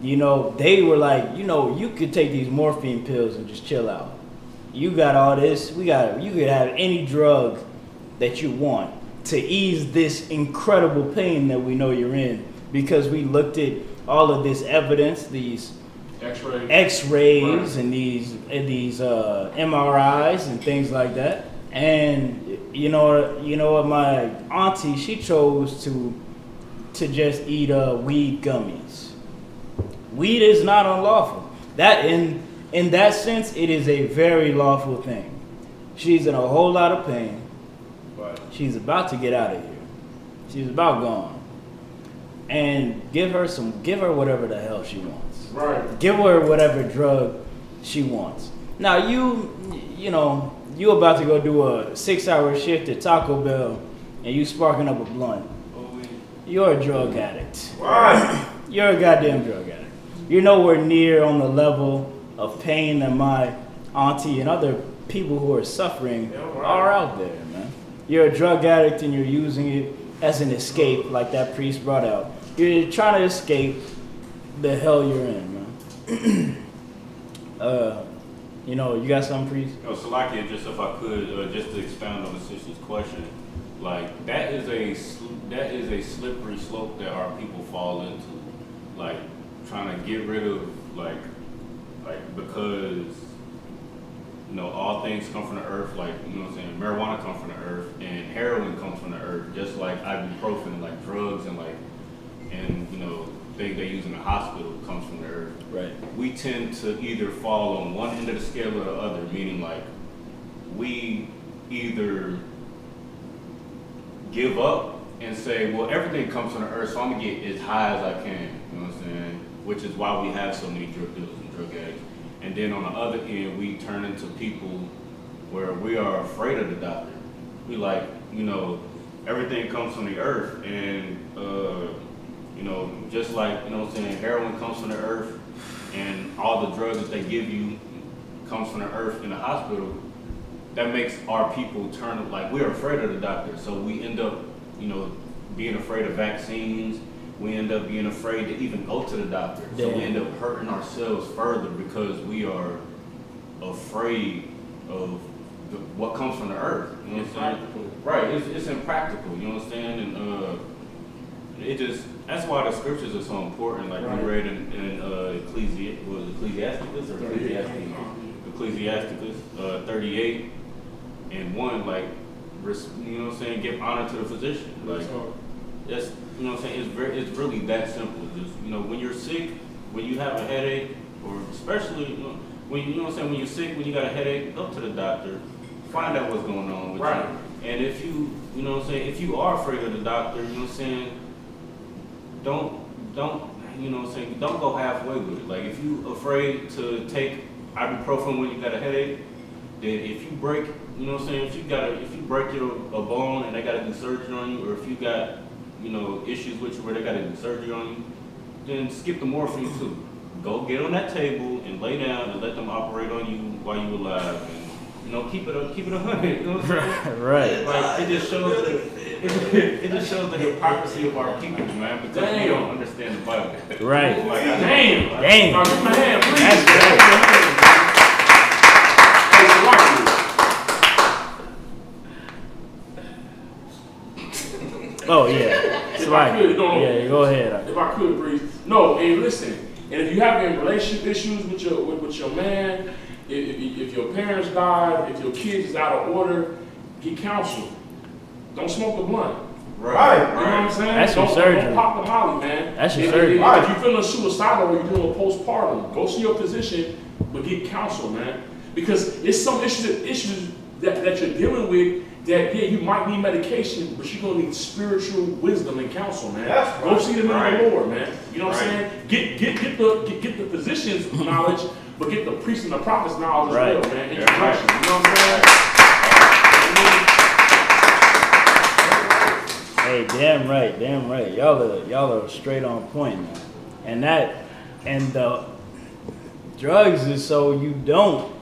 you know, they were like, you know, you could take these morphine pills and just chill out. You got all this. You could have any drug that you want to ease this incredible pain that we know you're in, because we looked at all of this evidence, these X-rays and these MRIs and things like that. And you know what, my auntie, she chose to just eat weed gummies. Weed is not unlawful. That in that sense, it is a very lawful thing. She's in a whole lot of pain. Right. She's about to get out of here. She's about gone. And give her whatever the hell she wants. Right. Give her whatever drug she wants. Now you about to go do a 6-hour shift at Taco Bell and you sparking up a blunt. You're a drug addict. Right. You're a goddamn drug addict. You're nowhere near on the level of pain that my auntie and other people who are suffering are out there, man. You're a drug addict and you're using it as an escape, like that priest brought out. You're trying to escape the hell you're in, man. You got something, priest? Oh, Salakia, just if I could, just to expound on the sister's question, like that is a slippery slope that our people fall into, like trying to get rid of like because all things come from the earth, like what I'm saying, marijuana comes from the earth and heroin comes from the earth, just like ibuprofen, like drugs and things they use in the hospital comes from the earth. Right. We tend to either fall on one end of the scale or the other, meaning like we either give up and say, well, everything comes from the earth, so I'm gonna get as high as I can, you know what I'm saying? Which is why we have so many drug dealers and drug addicts. And then on the other end, we turn into people where we are afraid of the doctor. We like, everything comes from the earth, and just like, heroin comes from the earth, and all the drugs that they give you comes from the earth in the hospital. That makes our people turn, like, we're afraid of the doctor. So we end up, being afraid of vaccines. We end up being afraid to even go to the doctor. So we end up hurting ourselves further because we are afraid of what comes from the earth. You know what I'm saying? Right, it's impractical, you know what I'm saying? And that's why the scriptures are so important. Like we read in Ecclesiasticus 38 and 1, like, you know what I'm saying, give honor to the physician. Like, That's, you know what I'm saying, it's really that simple. Just, you know, when you're sick, when you have a headache, or especially, you know what I'm saying, when you're sick, when you got a headache, go to the doctor, find out what's going on with you. And if you know what I'm saying, if you are afraid of the doctor, you know what I'm saying, don't, you know what I'm saying, don't go halfway with it. Like, if you afraid to take ibuprofen when you got a headache, then if you break, you know what I'm saying, if you break a bone and they gotta do surgery on you, or if you got, you know, issues with you where they gotta do surgery on you, then skip the morphine too. Go get on that table and lay down and let them operate on you while you alive. And, you know, keep it 100. You know what I'm saying? Right. Like, it just shows the hypocrisy of our people, man, because we don't understand the Bible. Right. Like, Damn. Give me my hand, please. That's great. Oh yeah. If I could, yeah, go ahead. If I could, breathe. No, hey, listen. And if you have any relationship issues with your man, if your parents died, if your kids is out of order, get counsel. Don't smoke the blunt. Right. You know what I'm saying? That's your surgery. Don't pop the molly, man. That's your surgery. If you're feeling suicidal or you're doing a postpartum, go see your physician, but get counsel, man. Because it's some issues that you're dealing with that, yeah, you might need medication, but you're going to need spiritual wisdom and counsel, man. That's right. Go see the man of the Lord, man. You know what I'm saying? Get the physician's knowledge, but get the priest and the prophet's knowledge as well, man. Introduction. You know what I'm saying? Hey, damn right. Y'all are straight on point, man. And drugs is so you don't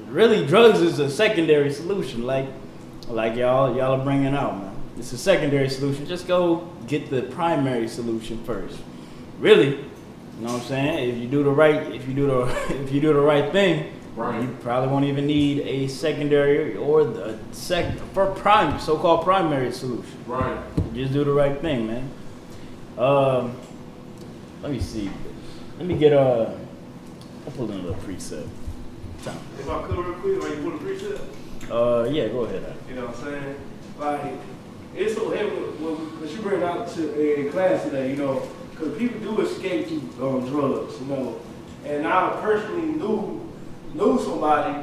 really. Drugs is a secondary solution, like y'all are bringing out, man. It's a secondary solution. Just go get the primary solution first. Really, you know what I'm saying? If you do the right thing, right, you probably won't even need a secondary or the so-called primary solution. Right. Just do the right thing, man. Let me see. Let me get I'll pull in a little precept. Time. If I could real quick, like you put a precept? Yeah, go ahead. You know what I'm saying? Like, it's so heavy when you bring it out to in class today, you know, because people do escape through drugs, you know. And I personally knew somebody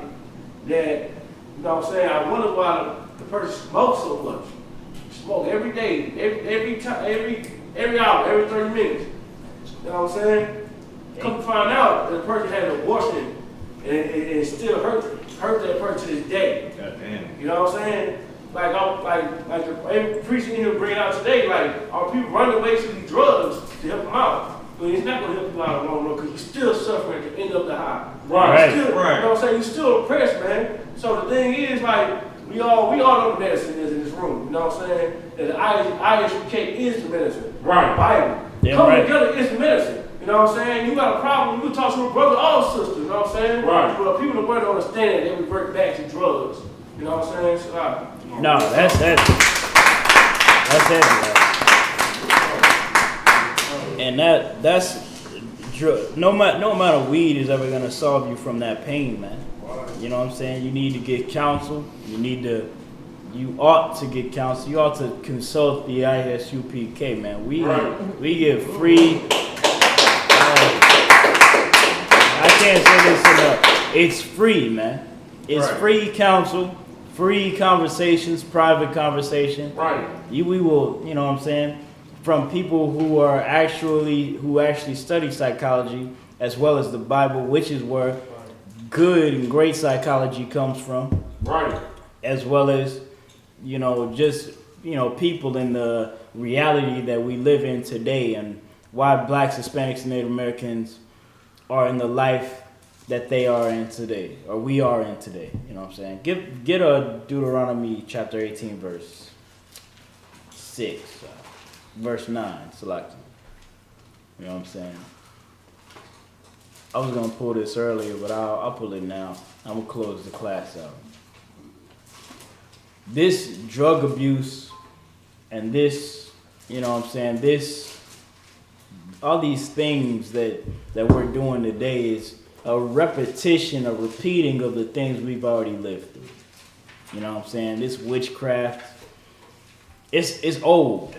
that, you know what I'm saying, I wonder why the person smokes so much. Smoke every day, every hour, every 30 minutes. You know what I'm saying? Come to find out that the person had an abortion and it still hurt that person to this day. God damn. You know what I'm saying? Like the priest in here bringing out today, like, are people running away to these drugs to help them out? But it's not going to help you out in the long run because you're still suffering to end up the high. Right. You know what I'm saying? You're still oppressed, man. So the thing is, like, we all know the medicine is in this room. You know what I'm saying? And the Isupk is the medicine. Right. The Bible. Yeah, Coming right. together is the medicine. You know what I'm saying? You got a problem, you can talk to a brother or sister, you know what I'm saying? Right. But people in the world don't understand that they revert back to drugs. You know what I'm saying? So, No, that's heavy. And that's no amount of weed is ever gonna solve you from that pain, man. You know what I'm saying? You need to get counsel. You ought to get counsel. You ought to consult the Isupk, man. We give free. I can't say this enough. It's free, man. It's free counsel, free conversations, private conversation. Right. We will, you know what I'm saying, from people who actually study psychology as well as the Bible, which is where good and great psychology comes from. Right. As well as, you know, just, you know, people in the reality that we live in today and why blacks, Hispanics, and Native Americans are in the life that they are in today, or we are in today. You know what I'm saying? Get a Deuteronomy chapter 18, verse 6, verse 9, select. You know what I'm saying? I was gonna pull this earlier, but I'll pull it now. I'm gonna close the class out. This drug abuse and this, you know what I'm saying, all these things that we're doing today is a repetition, a repeating of the things we've already lived through. You know what I'm saying? This witchcraft, it's old.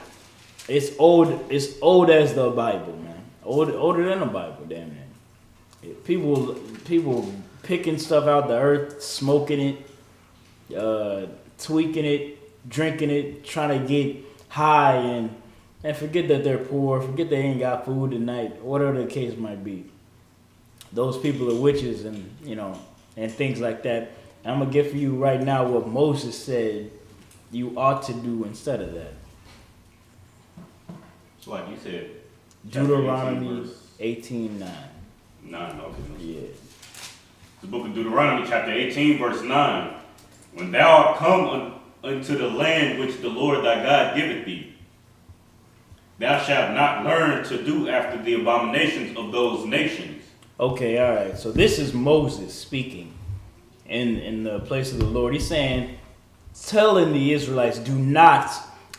It's old. It's old as the Bible, man. Older than the Bible, damn it. People picking stuff out the earth, smoking it, tweaking it, drinking it, trying to get high and forget that they're poor, forget they ain't got food tonight, whatever the case might be. Those people are witches and and things like that. I'm gonna give for you right now what Moses said you ought to do instead of that. So like you said, Deuteronomy 18:9. 9, okay. Yeah. The book of Deuteronomy, chapter 18, verse 9. When thou art come unto the land which the Lord thy God giveth thee, thou shalt not learn to do after the abominations of those nations. Okay, all right. So this is Moses speaking in the place of the Lord. He's saying, telling the Israelites, do not,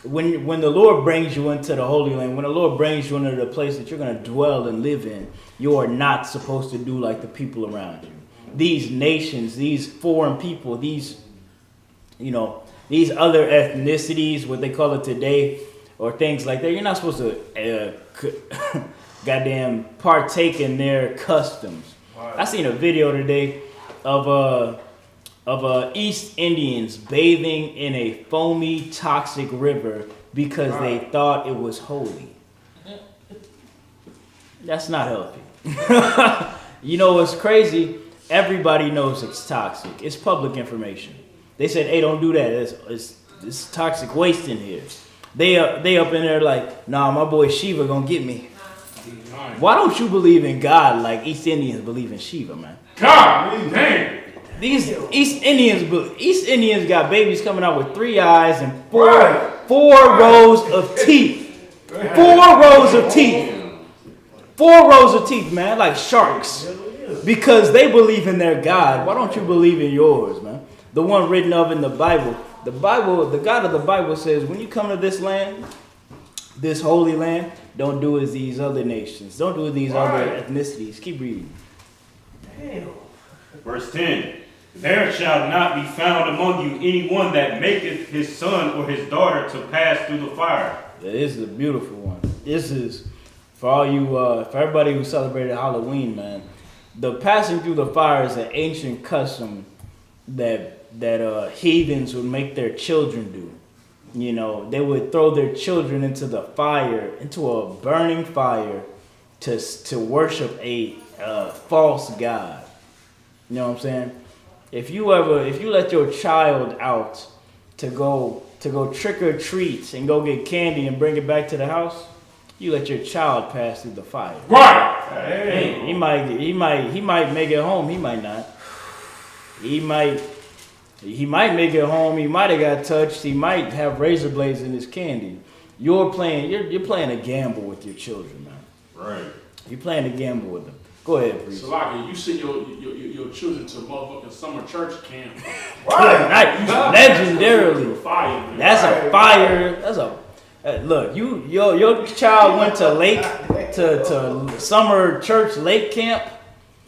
when the Lord brings you into the Holy Land, when the Lord brings you into the place that you're going to dwell and live in, you are not supposed to do like the people around you. These nations, these foreign people, these other ethnicities, what they call it today, or things like that, you're not supposed to goddamn partake in their customs. Wow. I seen a video today of East Indians bathing in a foamy, toxic river because they thought it was holy. That's not healthy. You know what's crazy? Everybody knows it's toxic. It's public information. They said, hey, don't do that. It's toxic waste in here. They up in there like, nah, my boy Shiva gonna get me. Why don't you believe in God like East Indians believe in Shiva, man? God damn. These East Indians got babies coming out with 3 eyes and four rows of teeth. 4 rows of teeth. 4 rows of teeth, man, like sharks. Because they believe in their God. Why don't you believe in yours, man? The one written of in the Bible. The God of the Bible says, when you come to this land, this holy land, don't do as these other nations. Don't do as these other ethnicities. Keep reading. Damn. Verse 10. There shall not be found among you anyone that maketh his son or his daughter to pass through the fire. Yeah, this is a beautiful one. This is for all you, for everybody who celebrated Halloween, man. The passing through the fire is an ancient custom that heathens would make their children do. You know, they would throw their children into the fire, into a burning fire, to worship a false god. You know what I'm saying? If you let your child out to go trick or treat and go get candy and bring it back to the house, you let your child pass through the fire. Right. Hey, he might make it home. He might not. He might make it home. He might have got touched. He might have razor blades in his candy. You're playing a gamble with your children, man. Right. You're playing a gamble with them. Go ahead, please. Salaki, you send your children to motherfucking summer church camp. Right. Legendarily. Fire. That's a fire. That's a look. Your child went to summer church lake camp.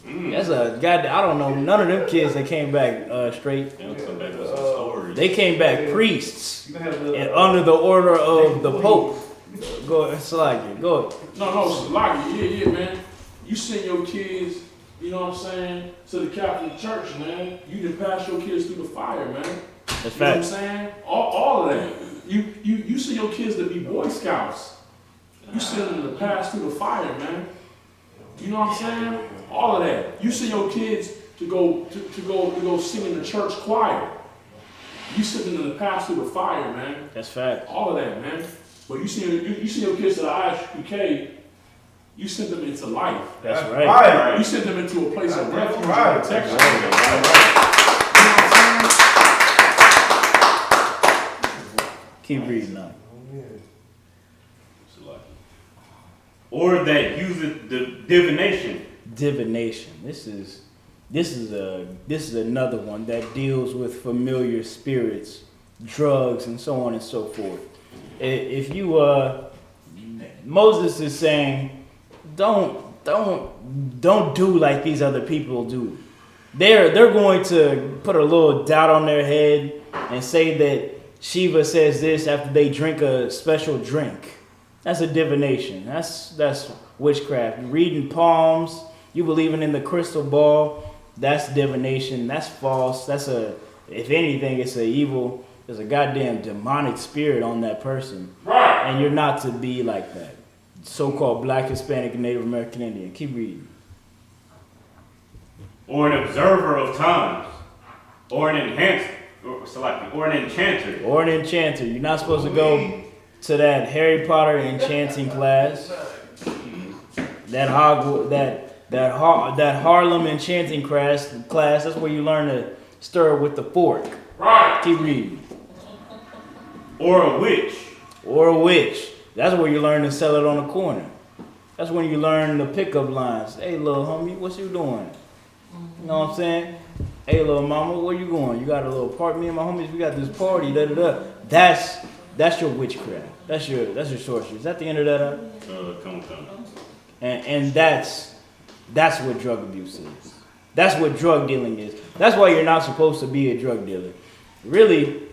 That's a god. I don't know. None of them kids that came back straight. They came back priests and under the order of the Pope. Go, Salaki. Go. No, Salaki. Yeah, man. You send your kids, you know what I'm saying, to the Catholic Church, man. You just pass your kids through the fire, man. That's you know what I'm saying? All of that. You send your kids to be Boy Scouts. You send them to pass through the fire, man. You know what I'm saying? All of that. You send your kids to go sing in the church choir. You send them to pass through the fire, man. That's fact. All of that, man. But you send your kids to the Isupk. You send them into life. That's right. You send them into a place of refuge and protection. Keep reading now. Or that useth the divination. Divination. This is another one that deals with familiar spirits, drugs, and so on and so forth. If you Moses is saying, don't do like these other people do. They're going to put a little dot on their head and say that Shiva says this after they drink a special drink. That's a divination. That's witchcraft. You reading palms. You believing in the crystal ball. That's divination. That's false. If anything, it's a evil. There's a goddamn demonic spirit on that person. Right. And you're not to be like that. So-called Black, Hispanic, and Native American Indian. Keep reading. Or an observer of times, or an enchanter. Or an enchanter. You're not supposed to go to that Harry Potter enchanting class. That Harlem enchanting class. That's where you learn to stir with the fork. Right. Keep reading. Or a witch. Or a witch. That's where you learn to sell it on the corner. That's when you learn the pickup lines. Hey, little homie, what you doing? You know what I'm saying? Hey, little mama, where you going? You got a little party? Me and my homies, we got this party. Da da da. That's your witchcraft. That's your sorcery. Is that the end of that? Come. And that's what drug abuse is. That's what drug dealing is. That's why you're not supposed to be a drug dealer. Really,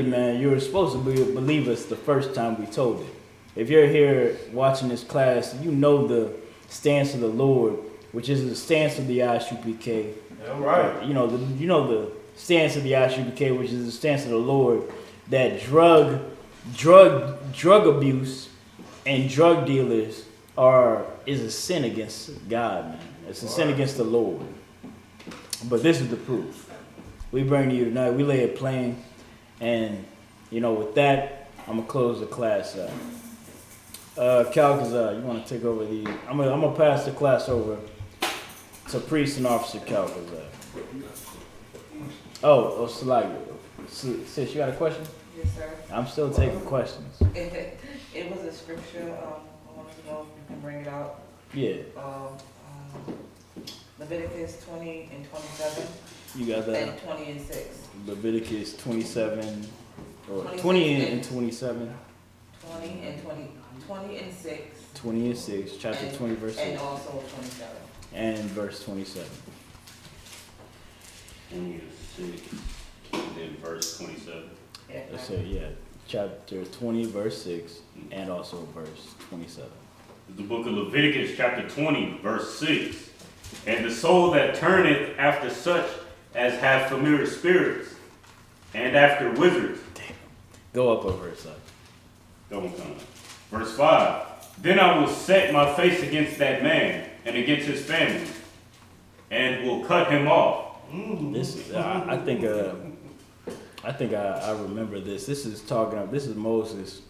man, you were supposed to believe us the first time we told it. If you're here watching this class, you know the stance of the Lord, which is the stance of the Isupk. All right. You know the stance of the Isupk, which is the stance of the Lord, that drug abuse and drug dealers is a sin against God, man. It's a sin against the Lord. But this is the proof. We bring to you tonight. We lay it plain. And, with that, I'm going to close the class out. Calcazar, you want to take over the... I'm gonna pass the class over to Priest and Officer Calcazar. Oh, Salagia. Sis, you got a question? Yes, sir. I'm still taking questions. It was a scripture. I wanted to know if you can bring it out. Yeah. Leviticus 20 and 27. You got that? And 20 and 6. Leviticus 27, or 20 and 27. 20 and 6. 20 and 6, chapter and, 20, verse 6. And also 27. And verse 27. 26, and then verse 27. Yeah. So yeah, chapter 20, verse 6, and also verse 27. The book of Leviticus, chapter 20, verse 6. And the soul that turneth after such as have familiar spirits, and after wizards. Damn. Go up a verse up. Don't come. Verse 5. Then I will set my face against that man and against his family, and will cut him off. This is, I think I remember this. This is Moses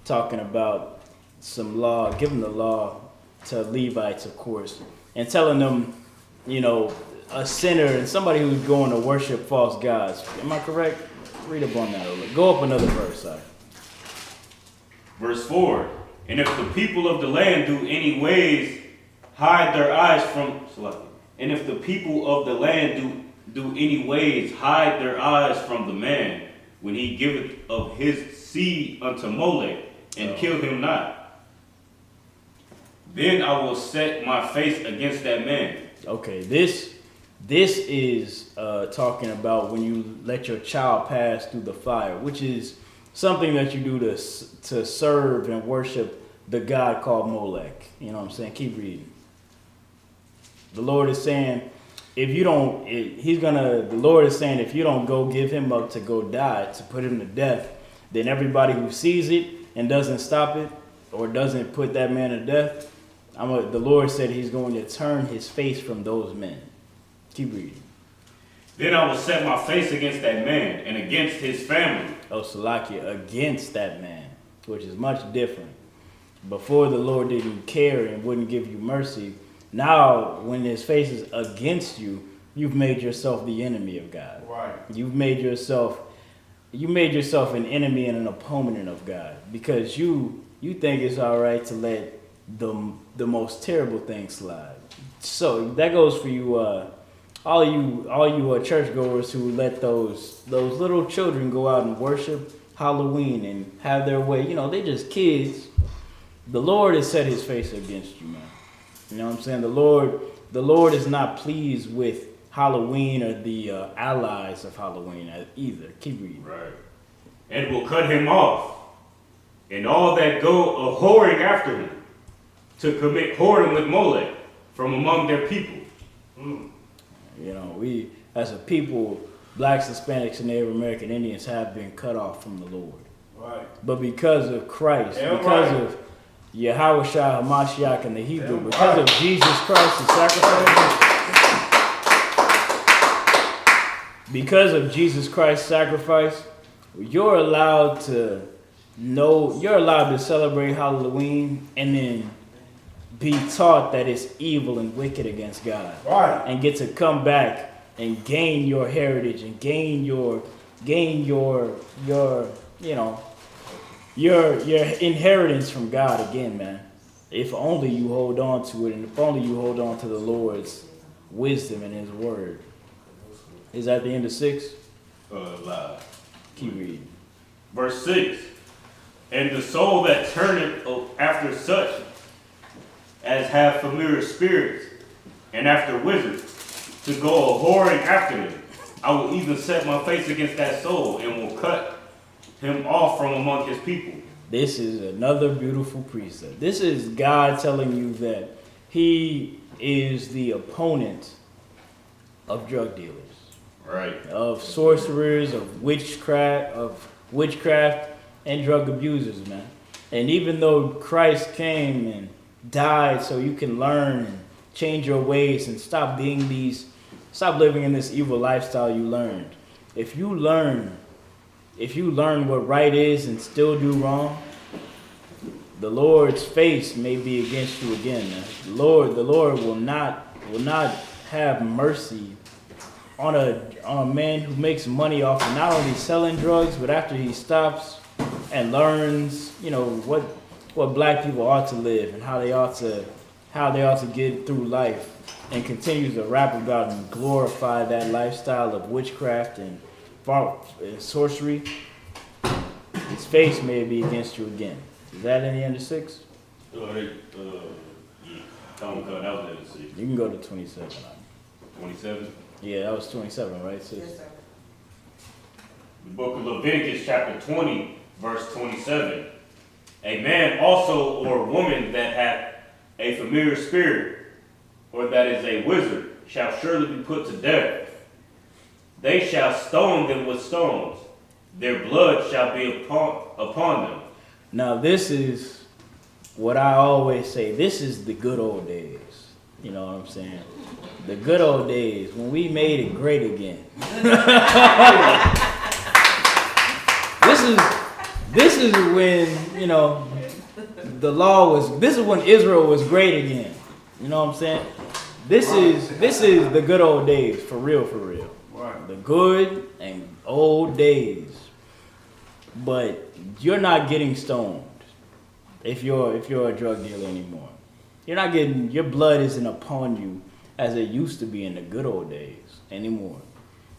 talking about some law, giving the law to Levites, of course, and telling them, a sinner and somebody who's going to worship false gods. Am I correct? Read up on that a little. Go up another verse, sorry. Verse 4. And if the people of the land do any ways hide their eyes from, and if the people of the land do any ways hide their eyes from the man, when he giveth of his seed unto Molech, and kill him not, then I will set my face against that man. Okay, this is talking about when you let your child pass through the fire, which is something that you do to serve and worship the god called Molech. You know what I'm saying? Keep reading. The Lord is saying, if you don't go give him up to go die, to put him to death, then everybody who sees it and doesn't stop it or doesn't put that man to death, the Lord said he's going to turn his face from those men. Keep reading. Then I will set my face against that man and against his family. Oh, Salakia, against that man, which is much different. Before the Lord didn't care and wouldn't give you mercy. Now, when his face is against you, you've made yourself the enemy of God. Right. You made yourself an enemy and an opponent of God, because you think it's all right to let the most terrible thing slide. So that goes for you, all you churchgoers who let those little children go out and worship Halloween and have their way. They just kids. The Lord has set his face against you, man. You know what I'm saying? The Lord is not pleased with Halloween or the allies of Halloween either. Keep reading. Right. And will cut him off. and all that go a whoring after him, to commit whoring with Molech from among their people. You know, we as a people, blacks, Hispanics, and Native American Indians have been cut off from the Lord. Right. But because of Christ, Damn because right. of Yahweh Shai Hamashiach in the Hebrew, because of Jesus Christ's sacrifice, because of Jesus Christ's sacrifice, you're allowed to celebrate Halloween and then be taught that it's evil and wicked against God. Right. And get to come back and gain your heritage and gain your inheritance from God again, man. If only you hold on to it, and if only you hold on to the Lord's wisdom and His word. Is that the end of 6? Live. Keep reading. Verse 6. And the soul that turneth after such as have familiar spirits, and after wizards, to go a whoring after them, I will even set my face against that soul, and will cut him off from among his people. This is another beautiful precept. This is God telling you that He is the opponent of drug dealers. Right. Of sorcerers, of witchcraft and drug abusers, man. And even though Christ came and died so you can learn and change your ways and stop living in this evil lifestyle you learned. If you learn what right is and still do wrong, the Lord's face may be against you again, man. The Lord will not have mercy on a man who makes money off of not only selling drugs, but after he stops and learns, you know, what black people ought to live and how they ought to get through life, and continues to rap about and glorify that lifestyle of witchcraft and sorcery, his face may be against you again. Is that in the end of 6? Yeah. That was in 6. You can go to 27. 27. Yeah, that was 27, right? 6. Yes, sir. The book of Leviticus, chapter 20, verse 27. A man also or woman that hath a familiar spirit, or that is a wizard, shall surely be put to death. They shall stone them with stones. Their blood shall be upon them. Now this is what I always say. This is the good old days. You know what I'm saying? The good old days when we made it great again. This is when, you know, this is when Israel was great again. You know what I'm saying? This is the good old days, for real. Right. The good and old days. But you're not getting stoned if you're a drug dealer anymore. Your blood isn't upon you as it used to be in the good old days anymore.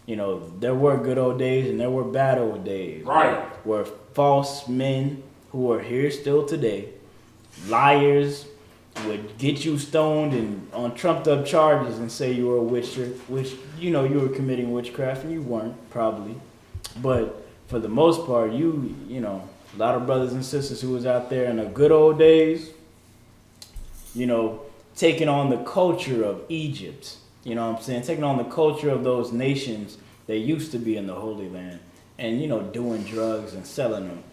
You know, there were good old days and there were bad old days. Right. Where false men who are here still today, liars, would get you stoned and on trumped up charges and say you were a witcher, which, you know, you were committing witchcraft and you weren't, probably. But for the most part, you know, a lot of brothers and sisters who was out there in the good old days, you know, taking on the culture of Egypt, you know what I'm saying? Taking on the culture of those nations that used to be in the Holy Land and, you know, doing drugs and selling them.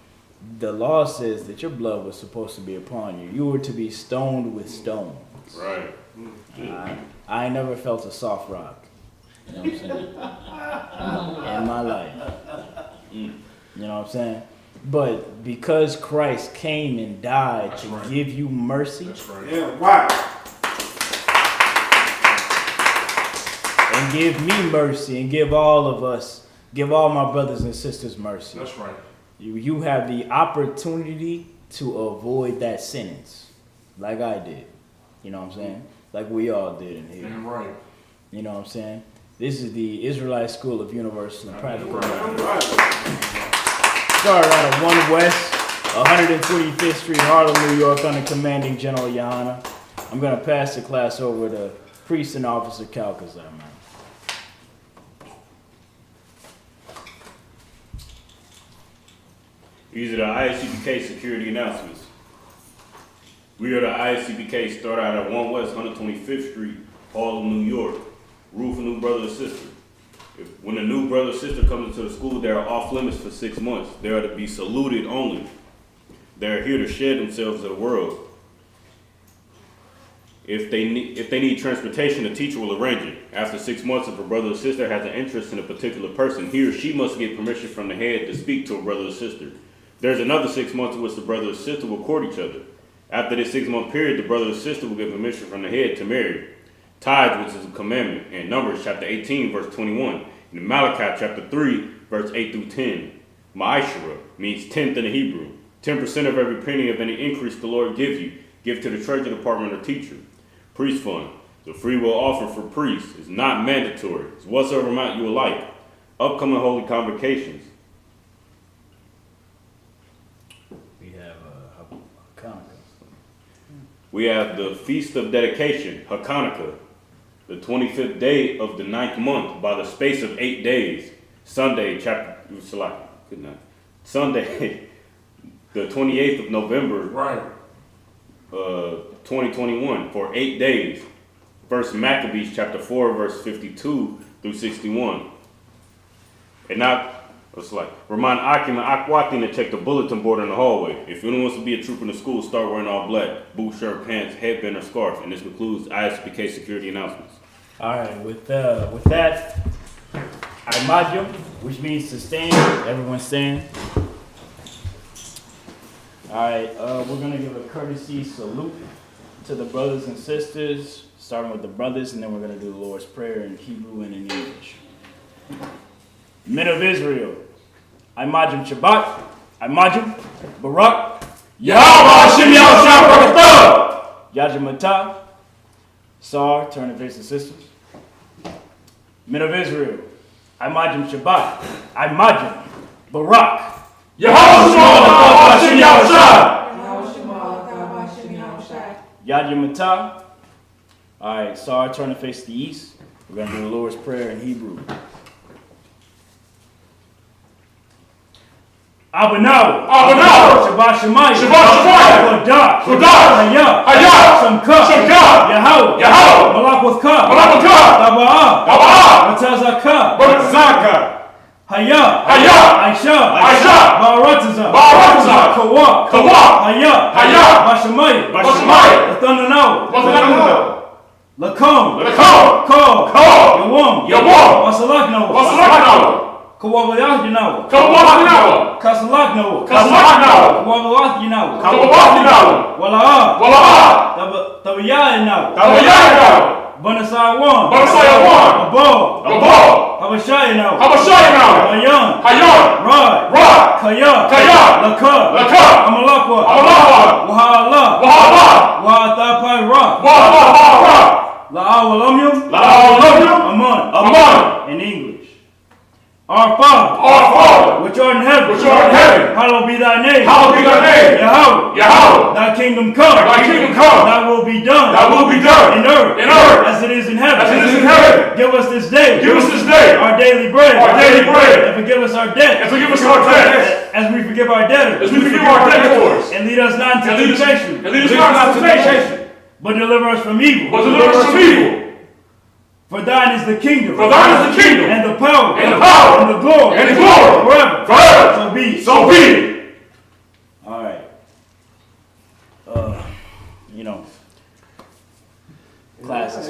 The law says that your blood was supposed to be upon you. You were to be stoned with stones. Right. I ain't never felt a soft rock. You know what I'm saying? In my life. You know what I'm saying? But because Christ came and died to give you mercy. That's right. Yeah, right. And give me mercy and give all my brothers and sisters mercy. That's right. You have the opportunity to avoid that sentence, like I did. You know what I'm saying? Like we all did in here. Damn right. You know what I'm saying? This is the Israelite School of Universal and Practical Knowledge. Right. Started out of 1 West, 125th Street, Harlem, New York, under Commanding General Yohana. I'm going to pass the class over to Priest and Officer Calcazar, man. These are the ISUPK security announcements. We are the ISUPK, start out at 1 West 125th Street, Harlem, New York. Rule for new brother or sister. When a new brother or sister comes into the school, they are off limits for 6 months. They are to be saluted only. They are here to shed themselves to the world. If they need transportation, the teacher will arrange it. After 6 months, if a brother or sister has an interest in a particular person, he or she must get permission from the head to speak to a brother or sister. There's another 6 months in which the brother or sister will court each other. After this 6 month period, the brother or sister will get permission from the head to marry. Tithe, which is a commandment, in Numbers chapter 18, verse 21. In Malachi chapter 3, verse 8 through 10. Ma'ashera means tenth in the Hebrew. 10% of every penny of any increase the Lord gives you, give to the treasury department or teacher. Priest fund, the free will offer for priests is not mandatory. It's whatsoever amount you would like. Upcoming holy convocations. We have Hanukkah. We have the Feast of Dedication, Hanukkah, the 25th day of the 9th month by the space of 8 days. Sunday, Sunday, the 28th of November, Right. 2021, for 8 days. First Maccabees chapter 4, verse 52 through 61. And now, it's like, remind Akim and Akwatin to check the bulletin board in the hallway. If anyone wants to be a trooper in the school, start wearing all black, boot, shirt, pants, headband, or scarf. And this concludes ISPK security announcements. All right, with that, Imagine, which means to stand. Everyone stand. All right, we're gonna give a courtesy salute to the brothers and sisters, starting with the brothers, and then we're gonna do the Lord's Prayer in Hebrew and in English. Men of Israel, Imagine Shabbat, Imagine Barak, Yahweh Hashem Yahushua Barakatah. Yajamata, Sar, turn and face the sisters. Men of Israel, Imagine Shabbat, Imagine Barak, Yahweh Hashem Yahushua. Yajamata. All right, Sar, turn and face the east. We're going to do the Lord's Prayer in Hebrew. Abanaw, Shabbat Shemayim, Kodah, Hayah, Shamka, Yahweh, Malak with Ka, Taba'ah, Batazaka, Hayah, Aisha, Ba'arataza, Kawa, Hayah, Bashamayim, Lathananaw, Lakom, Yawam, Wasalaknaw, Kawabayath Yanawa, Kasalaknawa, Kawabayath Yanawa, Wala'ah, Tabayah, Banasai Abo, Habashai Hayan, Rad, Kaya, Laka, Amalakwa, Wahala, Wahatapai Ra, La'awalamyum, Aman, in English. Our Father, which art in heaven, hallowed be thy name. Yahweh, thy kingdom come, thy will be done, in earth, as it is in heaven. Give us this day, our daily bread, and forgive us our debts, as we forgive our debtors, and lead us not into temptation, but deliver us from evil. For thine is the kingdom, and the power, and the glory, forever. So be it. All right. Classes.